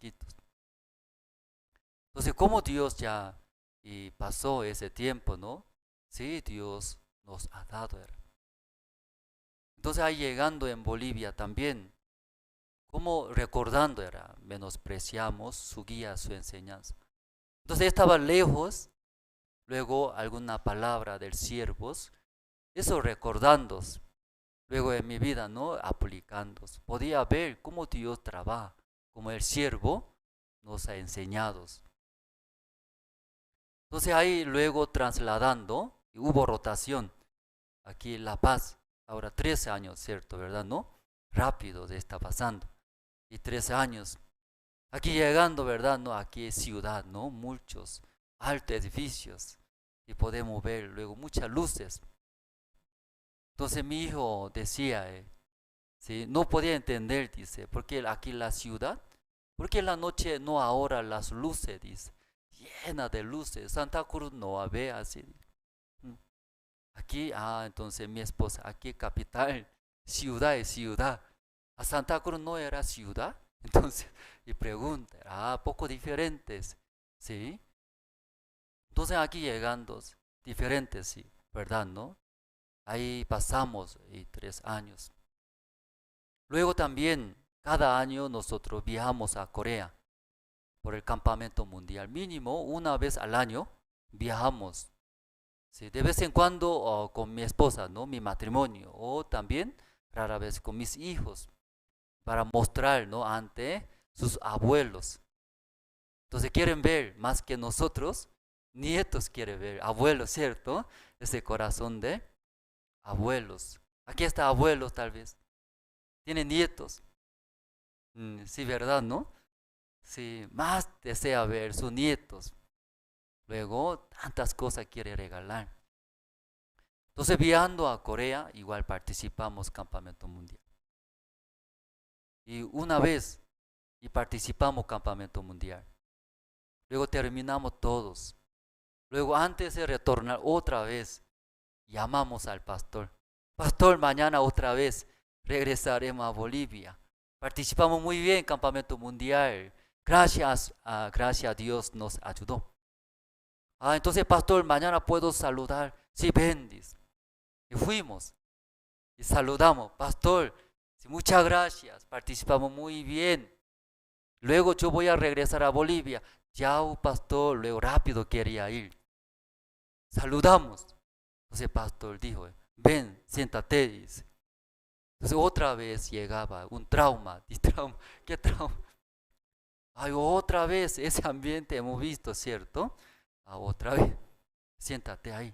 ¿cómo Dios ya pasó ese tiempo, no? Sí, Dios nos ha dado. Entonces, ahí llegando en Bolivia también, como recordando menospreciamos su guía, su enseñanza. Entonces estaba lejos, luego alguna palabra del siervos, eso recordando, luego en mi vida, ¿no? Aplicando. Podía ver cómo Dios trabaja, como el siervo nos ha enseñado. Entonces ahí luego trasladando, hubo rotación, aquí La Paz, ahora 13 años, ¿cierto? ¿Verdad? ¿No? Rápido está pasando. Y 13 años. Aquí llegando, ¿verdad? No, aquí es ciudad, ¿no? Muchos altos edificios. Y podemos ver luego muchas luces. Entonces mi hijo decía, ¿sí? No podía entender, dice, porque aquí la ciudad, porque en la noche no ahora las luces, dice, llena de luces. Santa Cruz no ve así. Aquí, entonces mi esposa, aquí capital, ciudad es ciudad. A Santa Cruz no era ciudad, entonces, y pregunta, poco diferentes, ¿sí? Entonces aquí llegando, diferentes, sí, ¿verdad, no? Ahí pasamos 3 años. Luego también, cada año nosotros viajamos a Corea por el campamento mundial. Mínimo una vez al año viajamos, ¿sí? De vez en cuando con mi esposa, ¿no? Mi matrimonio, o también rara vez con mis hijos, para mostrar, ¿no? Ante sus abuelos. Entonces quieren ver más que nosotros, nietos quieren ver, abuelos, ¿cierto? Ese corazón de abuelos. Aquí está abuelos tal vez. Tienen nietos. Sí, ¿verdad, no? Sí, más desea ver sus nietos. Luego, tantas cosas quiere regalar. Entonces, viajando a Corea, igual participamos en campamento mundial. Y una vez, y participamos en campamento mundial. Luego terminamos todos. Luego, antes de retornar otra vez, llamamos al pastor. Pastor, mañana otra vez regresaremos a Bolivia. Participamos muy bien en campamento mundial. Gracias a Dios nos ayudó. Entonces, pastor, mañana puedo saludar. Sí, bendice. Y fuimos. Y saludamos. Pastor, sí, muchas gracias. Participamos muy bien. Luego yo voy a regresar a Bolivia. Chao, pastor. Luego rápido quería ir. Saludamos. Entonces el pastor dijo, ven, siéntate, dice. Entonces otra vez llegaba un trauma, ¿qué trauma? Ay, otra vez ese ambiente hemos visto, ¿cierto? Otra vez, siéntate ahí.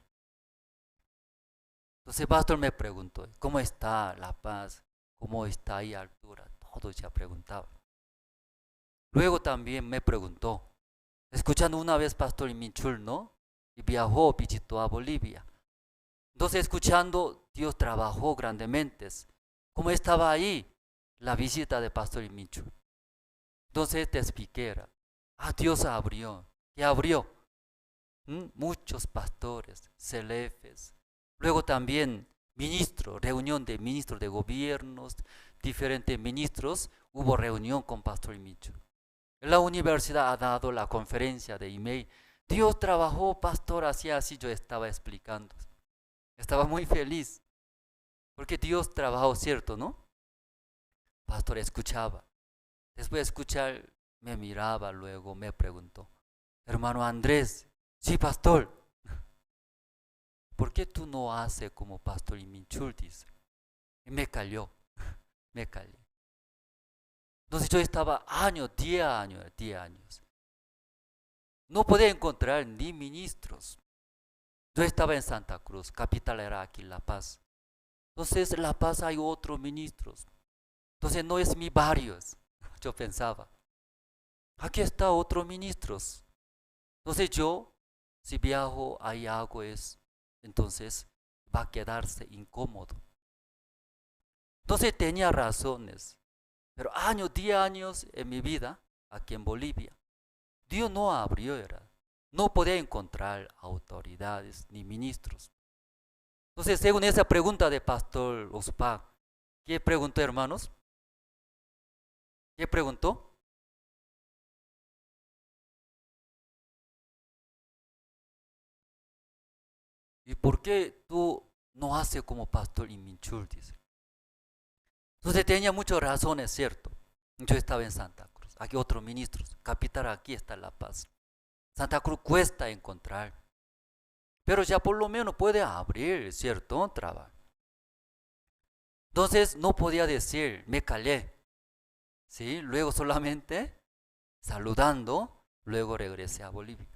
Entonces el pastor me preguntó, ¿cómo está La Paz? ¿Cómo está ahí a altura? Todo ya preguntaba. Luego también me preguntó, escuchando una vez pastor en Minchul, ¿no? Y viajó, visitó a Bolivia. Entonces escuchando, Dios trabajó grandemente. ¿Cómo estaba ahí la visita de pastor en Minchul? Entonces te expliqué, Dios abrió. ¿Qué abrió? Muchos pastores, celefes. Luego también ministros, reunión de ministros de gobiernos, diferentes ministros, hubo reunión con pastor Minchul. La universidad ha dado la conferencia de email. Dios trabajó, pastor, así yo estaba explicando. Estaba muy feliz, porque Dios trabajó, ¿cierto, no? Pastor escuchaba. Después de escuchar, me miraba, luego me preguntó, hermano Andrés, sí, pastor, ¿por qué tú no haces como pastor Minchul? Dice. Y me calló, me callé. Entonces yo estaba 10 años. No podía encontrar ni ministros. Yo estaba en Santa Cruz, capital era aquí La Paz. Entonces en La Paz hay otros ministros. Entonces no es mi barrio, yo pensaba. Aquí está otros ministros. Entonces yo, si viajo, ahí hago eso. Entonces va a quedarse incómodo. Entonces tenía razones. Pero 10 años en mi vida, aquí en Bolivia, Dios no abrió, no podía encontrar autoridades ni ministros. Entonces, según esa pregunta de pastor Ospa, ¿qué preguntó, hermanos? ¿Qué preguntó? ¿Y por qué tú no haces como pastor en Minchul? Dice. Entonces tenía muchas razones, ¿cierto? Yo estaba en Santa Cruz, aquí otros ministros, capital aquí está La Paz. Santa Cruz cuesta encontrar, pero ya por lo menos puede abrir, ¿cierto? Trabajo. Entonces no podía decir, me callé, ¿sí? Luego solamente saludando, luego regresé a Bolivia.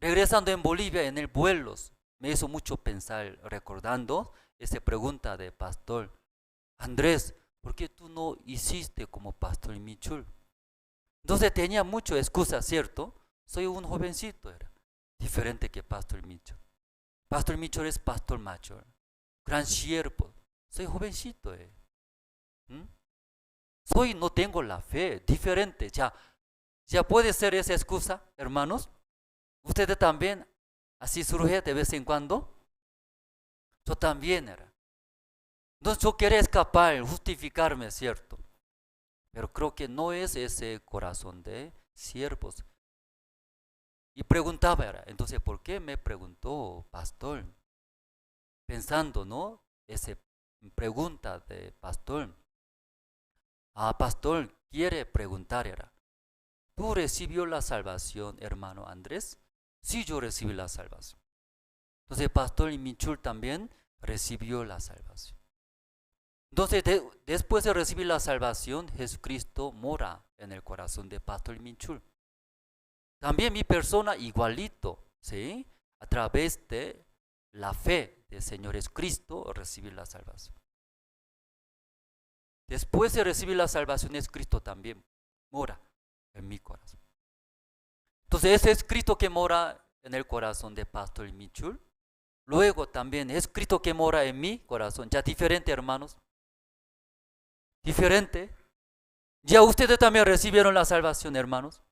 Regresando en Bolivia, en el vuelo, me hizo mucho pensar, recordando esa pregunta de pastor Andrés, ¿por qué tú no hiciste como pastor en Minchul? Entonces tenía muchas excusas, ¿cierto? Soy un jovencito, era diferente que pastor Minchul. Pastor Minchul es pastor mayor, gran siervo. Soy jovencito, no tengo la fe, diferente. Ya puede ser esa excusa, hermanos. Ustedes también, así surge de vez en cuando. Yo también era. Entonces yo quería escapar, justificarme, ¿cierto? Pero creo que no es ese corazón de siervos. Y preguntaba, entonces, ¿por qué me preguntó pastor? Pensando, ¿no? Esa pregunta de pastor. Pastor, quiere preguntar, ¿tú recibió la salvación, hermano Andrés? Sí, yo recibí la salvación. Entonces, pastor Minchul también recibió la salvación. Entonces, después de recibir la salvación, Jesucristo mora en el corazón de pastor Minchul. También mi persona igualito, ¿sí? A través de la fe del Señor Jesucristo, recibir la salvación. Después de recibir la salvación, Jesucristo también mora en mi corazón. Entonces, ese es Cristo que mora en el corazón de pastor Minchul. Luego también es Cristo que mora en mi corazón. Ya diferente, hermanos. Diferente. Ya ustedes también recibieron la salvación, hermanos.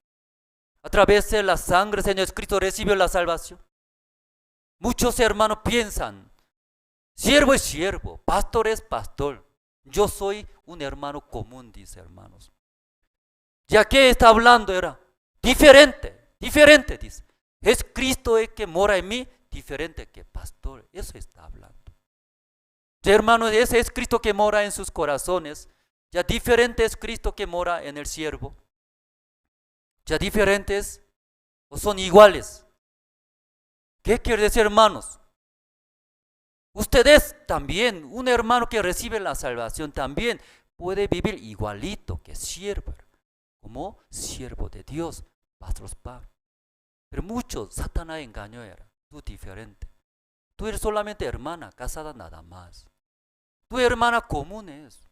A través de la sangre, Señor Jesucristo recibió la salvación. Muchos hermanos piensan, siervo es siervo, pastor es pastor. Yo soy un hermano común, dice, hermanos. ¿Ya qué está hablando? Diferente, dice. Es Cristo el que mora en mí, diferente que pastor. Eso está hablando. Hermanos, ese es Cristo que mora en sus corazones. Ya diferente es Cristo que mora en el siervo. Ya diferentes o son iguales. ¿Qué quiere decir, hermanos? Ustedes también, un hermano que recibe la salvación también puede vivir igualito que siervo, como siervo de Dios, Pastor Pablo. Pero muchos, Satanás engañó, era tú diferente. Tú eres solamente hermana, casada nada más. Tu hermana común es.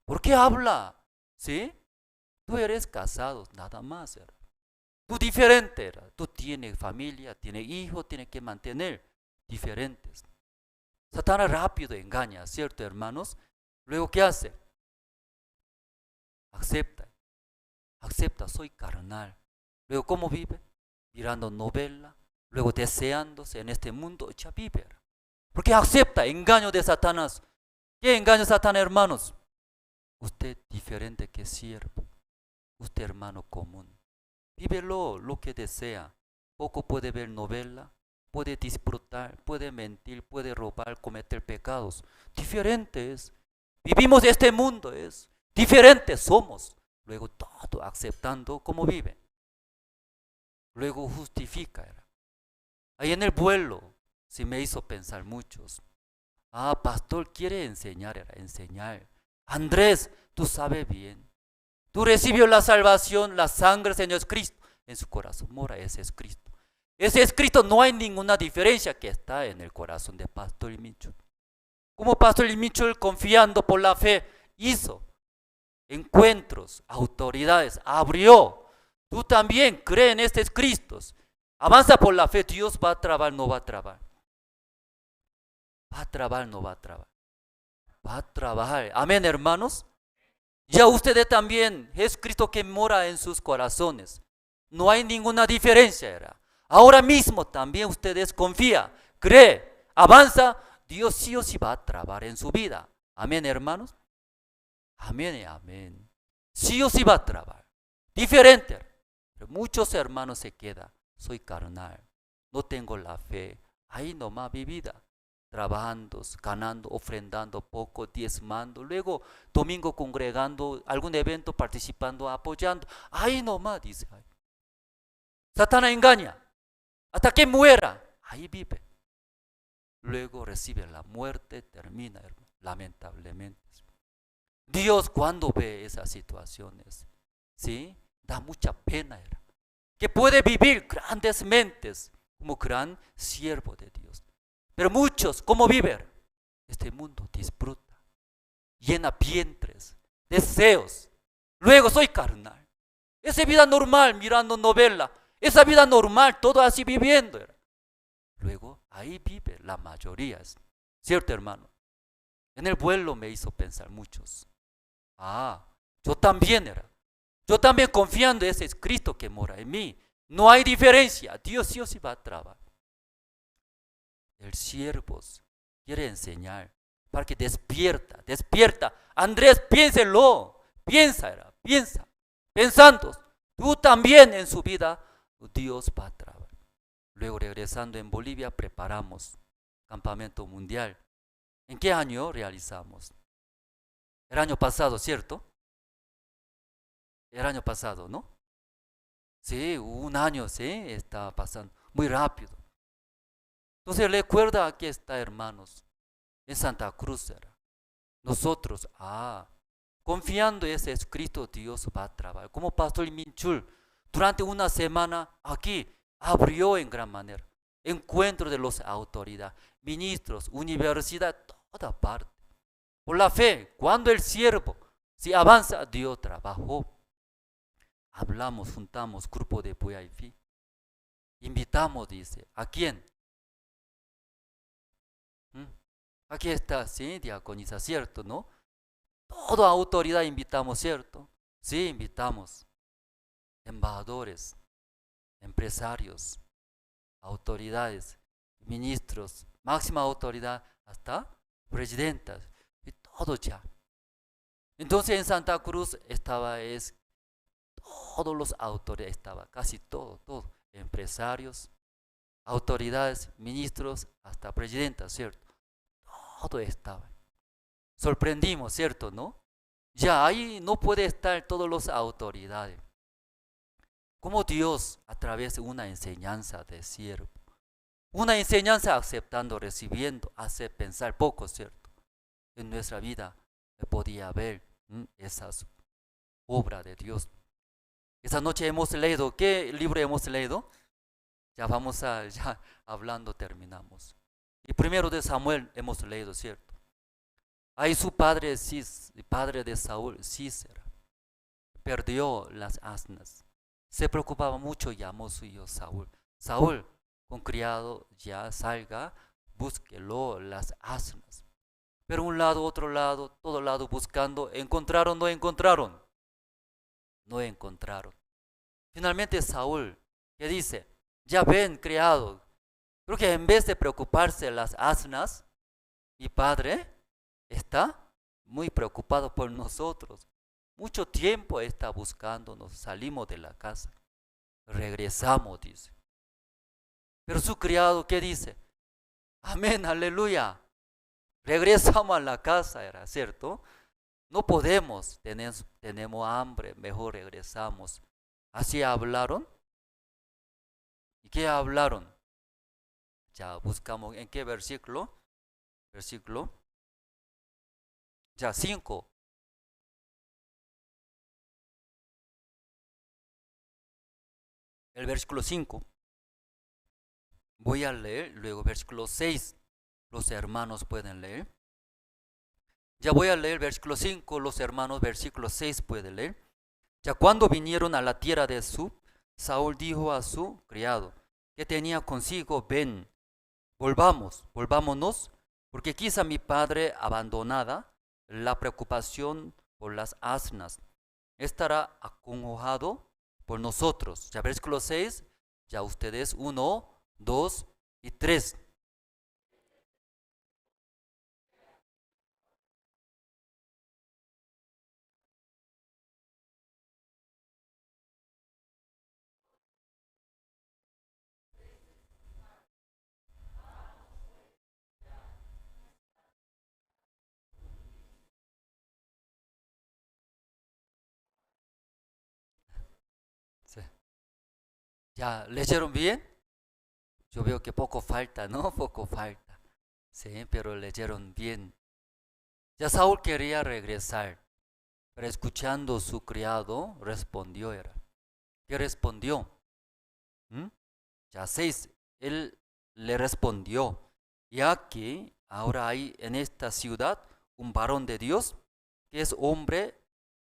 ¿Por qué habla? ¿Sí? Tú eres casado, nada más. Era. Tú diferente, era. Tú tienes familia, tienes hijos, tienes que mantener diferentes. Satanás rápido engaña, ¿cierto, hermanos? Luego, ¿qué hace? Acepta, soy carnal. Luego, ¿cómo vive? Mirando novela, luego deseándose en este mundo, ya vive. Porque acepta engaño de Satanás. ¿Qué engaño Satanás, hermanos? Usted diferente que siervo, usted hermano común. Vívelo lo que desea. Poco puede ver novela, puede disfrutar, puede mentir, puede robar, cometer pecados. Diferentes. Vivimos este mundo, es. Diferentes somos. Luego todo aceptando cómo vive. Luego justifica. Ahí en el vuelo, sí me hizo pensar muchos. Pastor quiere enseñar, enseñar. Andrés, tú sabes bien. Tú recibió la salvación, la sangre del Señor Cristo. En su corazón mora, ese es Cristo. Ese es Cristo, no hay ninguna diferencia que está en el corazón de Pastor Michul. Como Pastor Michul, confiando por la fe, hizo encuentros, autoridades, abrió. Tú también crees en este es Cristo. Avanza por la fe, Dios va a trabar, no va a trabar. Va a trabar, no va a trabar. Va a trabajar. Amén, hermanos. Ya ustedes también, es Cristo que mora en sus corazones. No hay ninguna diferencia. Era. Ahora mismo también ustedes confían, cree, avanza. Dios sí o sí va a trabajar en su vida. Amén, hermanos. Amén y amén. Sí o sí va a trabajar. Diferente. Pero muchos hermanos se quedan. Soy carnal. No tengo la fe. Ahí nomás mi vida. Trabajando, ganando, ofrendando poco, diezmando. Luego domingo congregando, algún evento participando, apoyando. Ahí nomás dice. Satanás engaña. Hasta que muera. Ahí vive. Luego recibe la muerte, termina, hermano, lamentablemente. Dios cuando ve esas situaciones, ¿sí? Da mucha pena, que puede vivir grandes mentes como gran siervo de Dios. Pero muchos, ¿cómo viven? Este mundo disfruta, llena vientres, deseos. Luego soy carnal. Esa vida normal, mirando novela, esa vida normal, todo así viviendo. Luego ahí vive la mayoría, ¿cierto, hermano? En el vuelo me hizo pensar muchos. Yo también yo también confiando en ese Cristo que mora en mí. No hay diferencia, Dios sí o sí va a trabajar. El siervo quiere enseñar para que despierta. Andrés, piénselo, piensa, pensando. Tú también en su vida, Dios va a trabajar. Luego regresando en Bolivia preparamos campamento mundial. ¿En qué año realizamos? El año pasado, ¿cierto? El año pasado, ¿no? Sí, un año, sí, está pasando muy rápido. Entonces recuerda, aquí está, hermanos, en Santa Cruz. Nosotros, confiando en ese Cristo, Dios va a trabajar. Como Pastor Minchul, durante una semana aquí abrió en gran manera encuentro de las autoridades, ministros, universidad, toda parte. Por la fe, cuando el siervo si avanza, Dios trabajó. Hablamos, juntamos grupo de VIP. Invitamos, dice, ¿a quién? Aquí está, sí, diaconiza, ¿cierto, no? Toda autoridad invitamos, ¿cierto? Sí, invitamos. Embajadores, empresarios, autoridades, ministros, máxima autoridad, hasta presidentas, y todo ya. Entonces en Santa Cruz estaba, todos los autoridades, estaba casi todo, empresarios, autoridades, ministros, hasta presidentas, ¿cierto? Todo estaba. Sorprendimos, ¿cierto, no? Ya ahí no puede estar todas las autoridades. Como Dios, a través de una enseñanza de siervo, Una enseñanza aceptando, recibiendo, hace pensar poco, ¿cierto? En nuestra vida podía haber esa obra de Dios. Esta noche hemos leído, ¿qué libro hemos leído? Ya vamos a, ya hablando terminamos. Y primero de Samuel hemos leído, ¿cierto? Ahí su padre, padre de Saúl, Císera, perdió las asnas. Se preocupaba mucho, llamó a su hijo Saúl. Saúl, con criado, ya salga, búsquelo las asnas. Pero un lado, otro lado, todo lado buscando, ¿encontraron? ¿No encontraron? No encontraron. Finalmente Saúl, ¿qué dice? Ya ven, criado, creo que en vez de preocuparse las asnas, mi padre está muy preocupado por nosotros. Mucho tiempo está buscándonos, salimos de la casa, regresamos, dice. Pero su criado, ¿qué dice? Amén, aleluya. Regresamos a la casa, era cierto. No podemos, tenemos hambre, mejor regresamos. Así hablaron. ¿Y qué hablaron? Ya buscamos, ¿en qué versículo? Versículo. Ya 5. El versículo 5. Voy a leer, luego versículo 6. Los hermanos pueden leer. Ya voy a leer versículo 5, los hermanos versículo 6 pueden leer. Ya cuando vinieron a la tierra de Sub, Saúl dijo a su criado, que tenía consigo, ven, volvámonos, porque quizá mi padre abandonada la preocupación por las asnas estará acongojado por nosotros. Ya versículo 6, ya ustedes 1, 2 y 3. Sí. ¿Ya leyeron bien? Yo veo que poco falta, ¿no? Poco falta. Sí, pero leyeron bien. Ya Saúl quería regresar, pero escuchando su criado, respondió era. ¿Qué respondió? Ya 6, él le respondió, ya que ahora hay en esta ciudad un varón de Dios que es hombre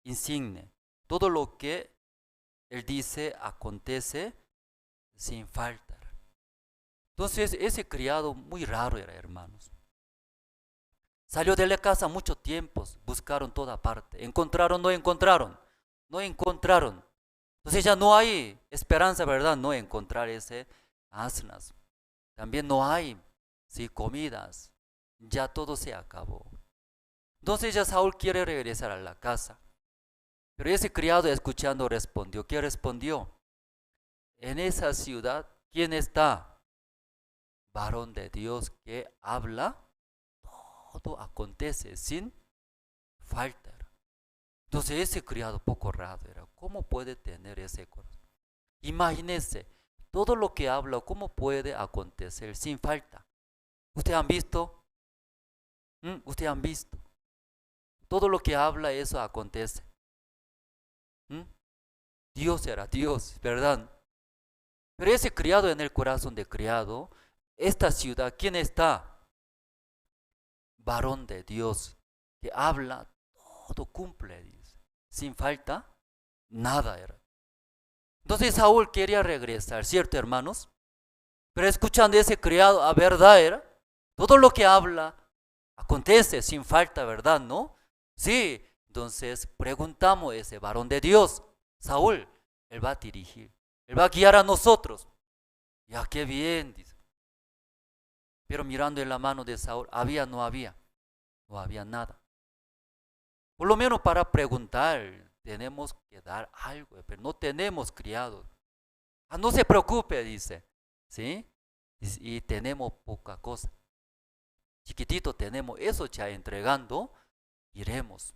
insigne. Todo lo que él dice acontece sin falta. Entonces ese criado muy raro era, hermanos. Salió de la casa mucho tiempo, buscaron toda parte. ¿Encontraron? ¿No encontraron? No encontraron. Entonces ya no hay esperanza, ¿verdad? No encontrar ese asnas. También no hay, sí, comidas. Ya todo se acabó. Entonces ya Saúl quiere regresar a la casa. Pero ese criado escuchando respondió. ¿Qué respondió? En esa ciudad, ¿quién está? Varón de Dios que habla, todo acontece sin falta. Entonces ese criado poco raro era. ¿Cómo puede tener ese corazón? Imagínense, todo lo que habla, ¿cómo puede acontecer sin falta? ¿Ustedes han visto? ¿Ustedes han visto? Todo lo que habla, eso acontece. Dios era Dios, ¿verdad? Pero ese criado en el corazón de criado, esta ciudad, ¿quién está? Varón de Dios, que habla, todo cumple, dice. Sin falta, nada era. Entonces Saúl quería regresar, ¿cierto, hermanos? Pero escuchando a ese criado, a verdad era, todo lo que habla, acontece sin falta, ¿verdad, no? Sí, entonces preguntamos a ese varón de Dios, Saúl, él va a dirigir, él va a guiar a nosotros. Ya qué bien, dice. Pero mirando en la mano de Saúl, ¿había? No había. No había nada. Por lo menos para preguntar, tenemos que dar algo, pero no tenemos criados. No se preocupe, dice. ¿Sí? Y tenemos poca cosa. Chiquitito tenemos eso ya entregando, iremos.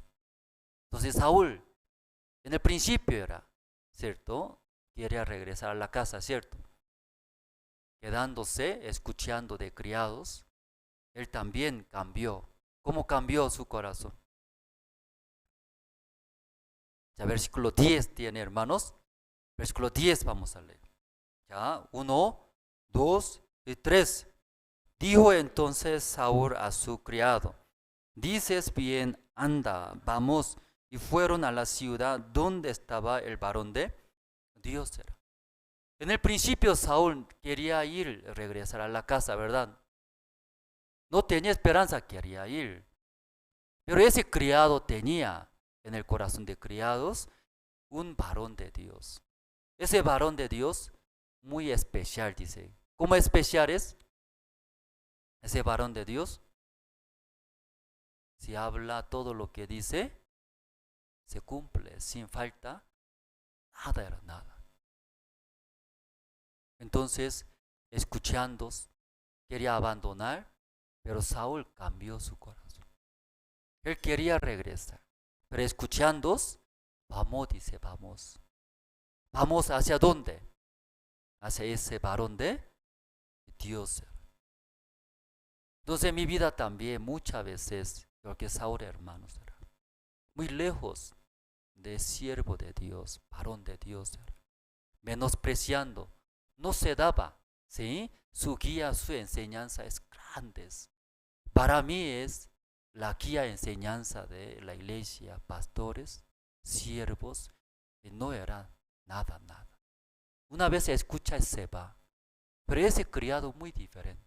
Entonces Saúl, en el principio era, ¿cierto? Quería regresar a la casa, ¿cierto? quedándose, escuchando de criados, él también cambió. ¿Cómo cambió su corazón? Ya versículo 10 tiene, hermanos. Versículo 10 vamos a leer. Ya, 1, 2 y 3. Dijo entonces Saúl a su criado: dices bien, anda, vamos. Y fueron a la ciudad donde estaba el varón de Dios. En el principio Saúl quería ir, regresar a la casa, ¿verdad? No tenía esperanza, quería ir. Pero ese criado tenía en el corazón de criados un varón de Dios. Ese varón de Dios muy especial, dice. ¿Cómo especial es ese varón de Dios? Si habla todo lo que dice, se cumple sin falta, nada era nada. Entonces, escuchando, quería abandonar, pero Saúl cambió su corazón. Él quería regresar, pero escuchando, vamos, dice, vamos. ¿Vamos hacia dónde? Hacia ese varón de Dios. Entonces, en mi vida también muchas veces, creo que Saúl, hermanos, era muy lejos de siervo de Dios, varón de Dios, menospreciando, no se daba, ¿sí? Su guía, su enseñanza es grande. Para mí es la guía, enseñanza de la iglesia, pastores, siervos, que no era nada. Una vez se escucha y se va, pero ese criado muy diferente.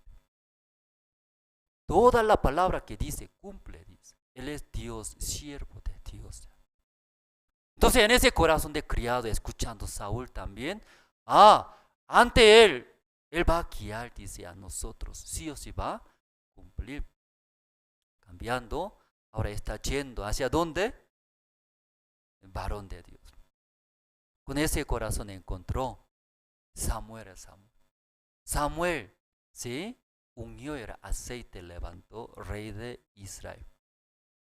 Toda la palabra que dice, cumple, dice. Él es Dios, siervo de Dios. Entonces en ese corazón de criado, escuchando Saúl también, ante él va a guiar, dice, a nosotros, sí o sí va a cumplir. Cambiando, ahora está yendo, ¿hacia dónde? El varón de Dios. Con ese corazón encontró Samuel. Samuel, ¿sí? Ungió el aceite, levantó rey de Israel.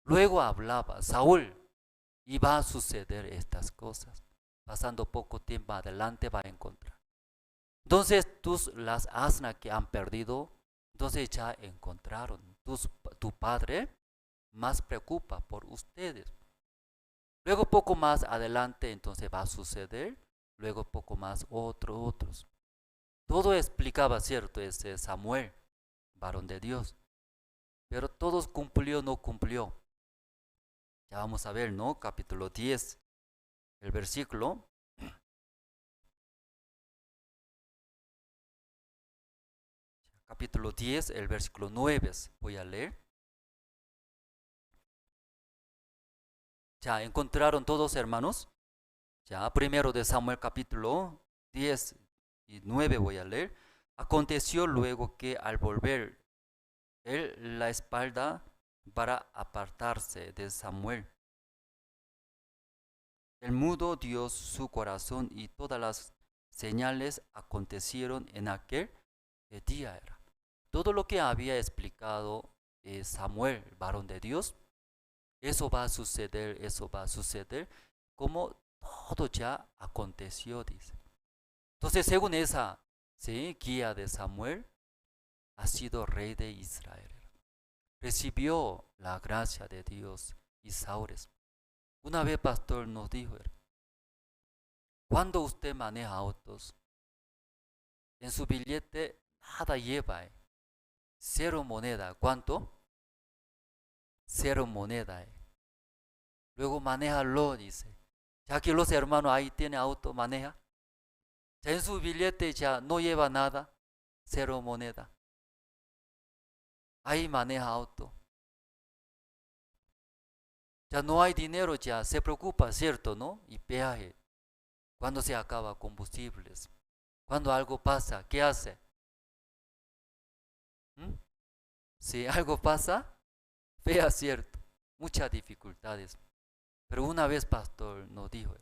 Luego hablaba, Saúl, y va a suceder estas cosas. Pasando poco tiempo adelante va a encontrar. Entonces las asnas que han perdido, entonces ya encontraron. Tu padre más preocupa por ustedes. Luego poco más adelante entonces va a suceder. Luego poco más otros. Todo explicaba, ¿cierto? Ese Samuel, varón de Dios. Pero todos cumplió, no cumplió. Ya vamos a ver, ¿no? Capítulo 10, el versículo. Capítulo 10, el versículo 9, voy a leer. Ya encontraron todos, hermanos. Ya primero de Samuel capítulo 10 y 9 voy a leer. Aconteció luego que al volver él la espalda para apartarse de Samuel, el mudo dio su corazón y todas las señales acontecieron en aquel día. Todo lo que había explicado Samuel, varón de Dios, eso va a suceder, como todo ya aconteció, dice. Entonces, según esa guía de Samuel, ha sido rey de Israel. Recibió la gracia de Dios y Saúl. Una vez pastor nos dijo, cuando usted maneja autos, en su billete nada lleva, 0 moneda. ¿Cuánto? 0 moneda. Luego manéjalo, dice. Ya que los hermanos ahí tienen auto, maneja. Ya en su billete ya no lleva nada, 0 moneda. Ahí maneja auto. Ya no hay dinero, ya se preocupa, ¿cierto? ¿No? Y peaje. Cuando se acaba combustibles. Cuando algo pasa, ¿qué hace? Si algo pasa, fea, ¿cierto? Muchas dificultades. Pero una vez pastor nos dijo,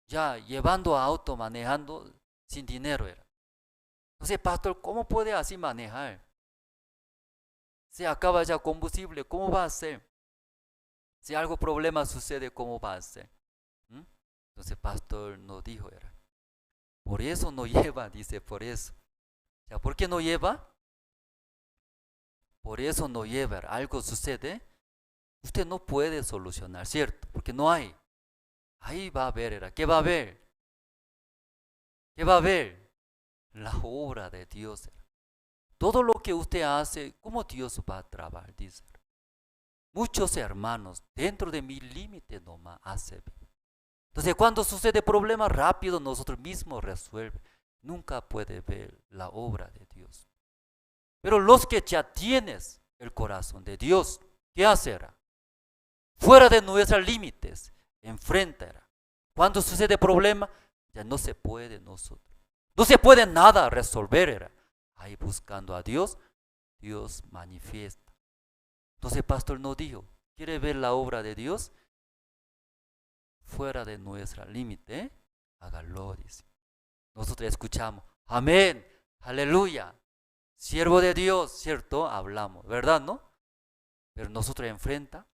ya llevando auto, manejando sin dinero era. Entonces, pastor, ¿cómo puede así manejar? Se acaba ya combustible, ¿cómo va a hacer? Si algo problema sucede, ¿cómo va a hacer? Entonces, pastor nos dijo, por eso no lleva, dice, por eso. Ya, ¿por qué no lleva? Por eso no lleva. Algo sucede, usted no puede solucionar, ¿cierto? Porque no hay. Ahí va a haber, ¿qué va a haber? ¿Qué va a haber? La obra de Dios. Todo lo que usted hace, ¿cómo Dios va a trabajar? Dice. Muchos hermanos, dentro de mi límite nomás hacen. Entonces, cuando sucede problema rápido, nosotros mismos resuelve. Nunca puede ver la obra de Dios. Pero los que ya tienes el corazón de Dios, ¿qué hacerá? Fuera de nuestros límites, enfrentará. Cuando sucede problema, ya no se puede nosotros. No se puede nada resolver. Ahí buscando a Dios, Dios manifiesta. Entonces el pastor nos dijo, ¿quiere ver la obra de Dios? Fuera de nuestro límite, hágalo, dice. Nosotros escuchamos, amén, aleluya, siervo de Dios, ¿cierto? Hablamos, ¿verdad, no? Pero nosotros enfrenta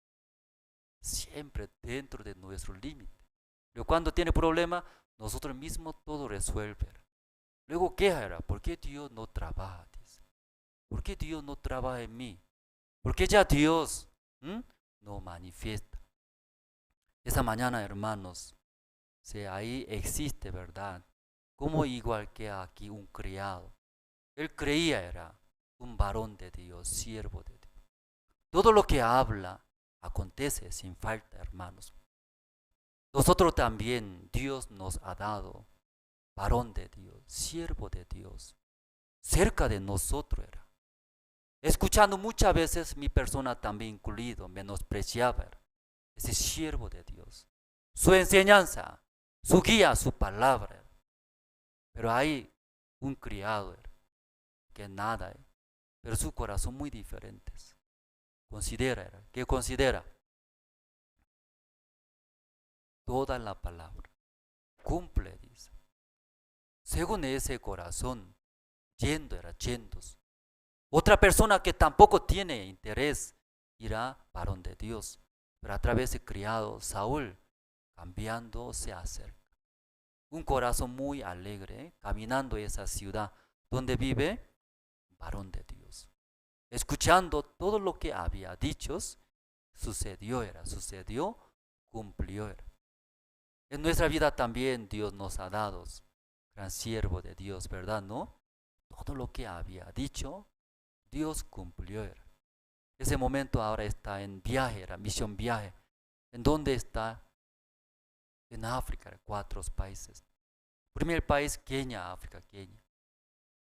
siempre dentro de nuestro límite. Pero cuando tiene problema, nosotros mismos todo resuelve. Luego queja, ¿por qué Dios no trabaja? Dice. ¿Por qué Dios no trabaja en mí? ¿Por qué ya Dios no manifiesta? Esa mañana, hermanos, si ahí existe, ¿verdad? Como igual que aquí un criado. Él creía era un varón de Dios, siervo de Dios. Todo lo que habla acontece sin falta, hermanos. Nosotros también, Dios nos ha dado varón de Dios, siervo de Dios. Cerca de nosotros era. Escuchando muchas veces mi persona también incluido, menospreciaba ese siervo de Dios. Su enseñanza, su guía, su palabra. Pero hay un criado que nada, pero su corazón muy diferentes. Considera, ¿qué considera? Toda la palabra. Cumple, dice. Según ese corazón, yendo. Otra persona que tampoco tiene interés irá varón de Dios. Pero a través de criado, Saúl, cambiando, se acerca. Un corazón muy alegre, caminando esa ciudad donde vive varón de Dios. Escuchando todo lo que había dicho, sucedió, cumplió. En nuestra vida también Dios nos ha dado gran siervo de Dios, ¿verdad? ¿No? Todo lo que había dicho, Dios cumplió. Ese momento ahora está en viaje, misión viaje. ¿En dónde está? En África, 4 países. Primer país, Kenia, África, Kenia.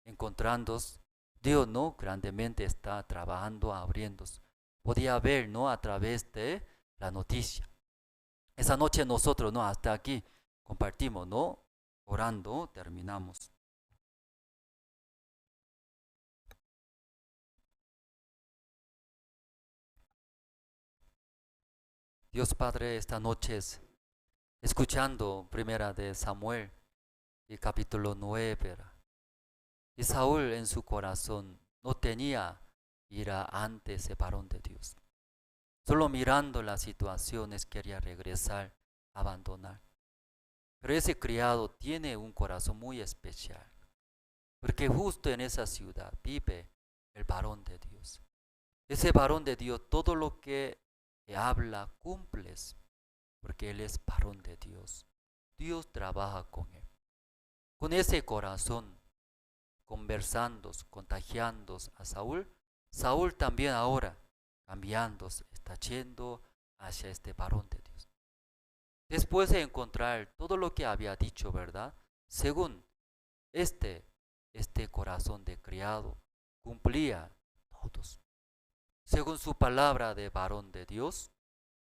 Encontrándose, Dios, ¿no? Grandemente está trabajando, abriéndose. Podía ver, ¿no? A través de la noticia. Esa noche nosotros, ¿no? Hasta aquí compartimos, ¿no? Orando, terminamos. Dios Padre, esta noche escuchando primera de Samuel, y capítulo 9, y Saúl en su corazón no tenía ira ante ese varón de Dios. Solo mirando las situaciones quería regresar, abandonar. Pero ese criado tiene un corazón muy especial, porque justo en esa ciudad vive el varón de Dios. Ese varón de Dios, todo lo que habla, cumples, porque él es varón de Dios. Dios trabaja con él. Con ese corazón, conversando, contagiando a Saúl, Saúl también ahora, cambiando, está yendo hacia este varón de Dios. Después de encontrar todo lo que había dicho, ¿verdad? Según este corazón de criado, cumplía todos. Según su palabra de varón de Dios,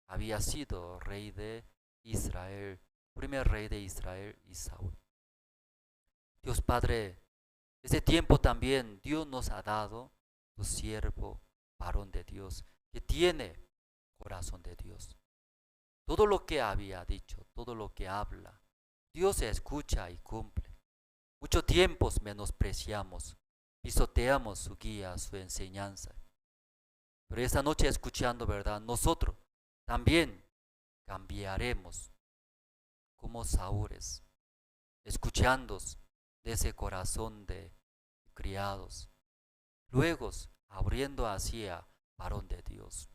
había sido rey de Israel, primer rey de Israel y Saúl. Dios Padre, ese tiempo también Dios nos ha dado su siervo, varón de Dios, que tiene corazón de Dios. Todo lo que había dicho, todo lo que habla, Dios escucha y cumple. Muchos tiempos menospreciamos, pisoteamos su guía, su enseñanza. Pero esta noche escuchando, ¿verdad? Nosotros también cambiaremos como Saúles, escuchando de ese corazón de criados. Luego, abriendo hacia varón de Dios.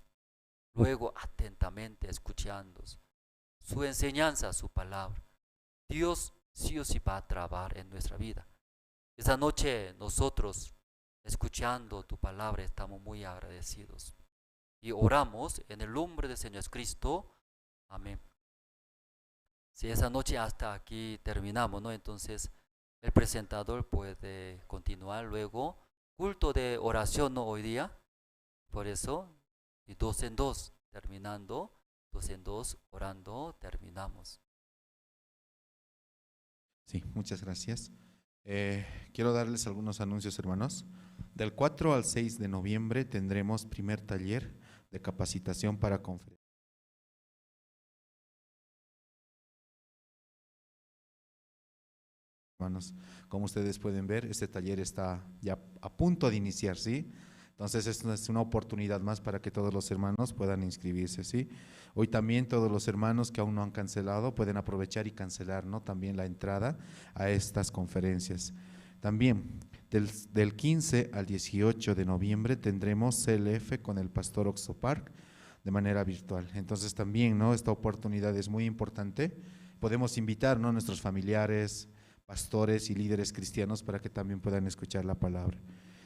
Luego, atentamente escuchando su enseñanza, su palabra. Dios sí o sí va a trabajar en nuestra vida. Esta noche nosotros, escuchando tu palabra, estamos muy agradecidos. Y oramos en el nombre del Señor Cristo. Amén. Si esa noche hasta aquí terminamos, ¿no? Entonces el presentador puede continuar luego. Culto de oración, ¿no? Hoy día. Por eso, y 2 en 2, terminando, 2 en 2, orando, terminamos. Sí, muchas gracias. Quiero darles algunos anuncios, hermanos. Del 4 al 6 de noviembre tendremos primer taller de capacitación para conferencias. Hermanos, como ustedes pueden ver, este taller está ya a punto de iniciar, ¿sí? Entonces es una oportunidad más para que todos los hermanos puedan inscribirse, ¿sí? Hoy también todos los hermanos que aún no han cancelado pueden aprovechar y cancelar, ¿no? También la entrada a estas conferencias. También del 15 al 18 de noviembre tendremos CLF con el pastor Oxopark de manera virtual. Entonces también, ¿no? Esta oportunidad es muy importante. Podemos invitar, ¿no? Nuestros familiares, pastores y líderes cristianos para que también puedan escuchar la palabra.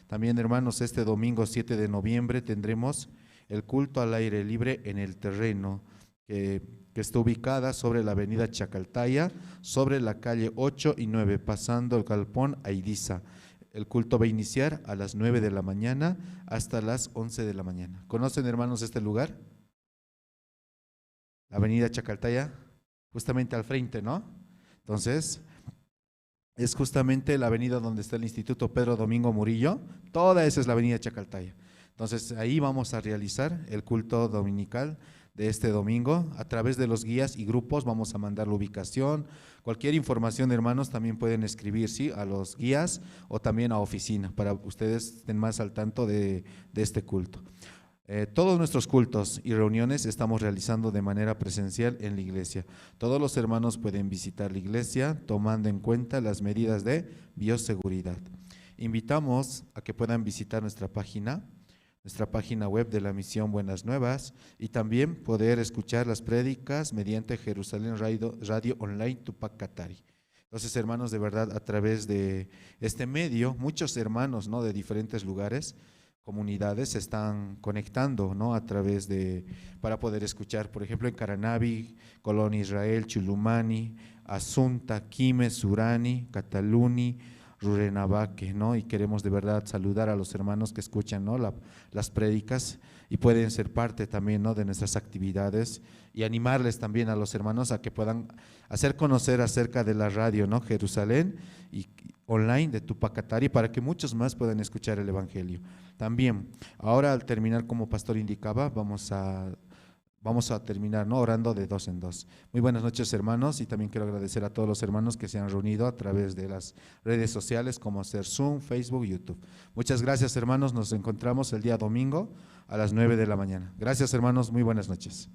También, hermanos, este domingo 7 de noviembre tendremos el culto al aire libre en el terreno que está ubicada sobre la avenida Chacaltaya, sobre la calle 8 y 9, pasando el galpón a Idiza. El culto va a iniciar a las 9 de la mañana hasta las 11 de la mañana. ¿Conocen, hermanos, este lugar? La avenida Chacaltaya, justamente al frente, ¿no? Entonces, es justamente la avenida donde está el Instituto Pedro Domingo Murillo, toda esa es la avenida Chacaltaya. Entonces ahí vamos a realizar el culto dominical de este domingo. A través de los guías y grupos vamos a mandar la ubicación. Cualquier información, hermanos, también pueden escribir, ¿sí? A los guías o también a oficina, para que ustedes estén más al tanto de este culto. Todos nuestros cultos y reuniones estamos realizando de manera presencial en la iglesia. Todos los hermanos pueden visitar la iglesia tomando en cuenta las medidas de bioseguridad. Invitamos a que puedan visitar nuestra página web de la Misión Buenas Nuevas y también poder escuchar las prédicas mediante Jerusalén Radio Online Tupac Katari. Entonces, hermanos, de verdad, a través de este medio, muchos hermanos, ¿no? De diferentes lugares, comunidades se están conectando, ¿no? A través para poder escuchar, por ejemplo, en Caranavi, Colón Israel, Chulumani, Asunta, Quime, Surani, Cataluni, Rurenabaque, ¿no? Y queremos de verdad saludar a los hermanos que escuchan, ¿no? Las prédicas y pueden ser parte también, ¿no? De nuestras actividades y animarles también a los hermanos a que puedan hacer conocer acerca de la radio, ¿no? Jerusalén y online de Tupac Katari para que muchos más puedan escuchar el evangelio. También, ahora al terminar como pastor indicaba, vamos a terminar, ¿no? Orando de 2 en 2. Muy buenas noches, hermanos, y también quiero agradecer a todos los hermanos que se han reunido a través de las redes sociales como ser Zoom, Facebook, YouTube. Muchas gracias, hermanos, nos encontramos el día domingo a las 9 de la mañana. Gracias, hermanos, muy buenas noches.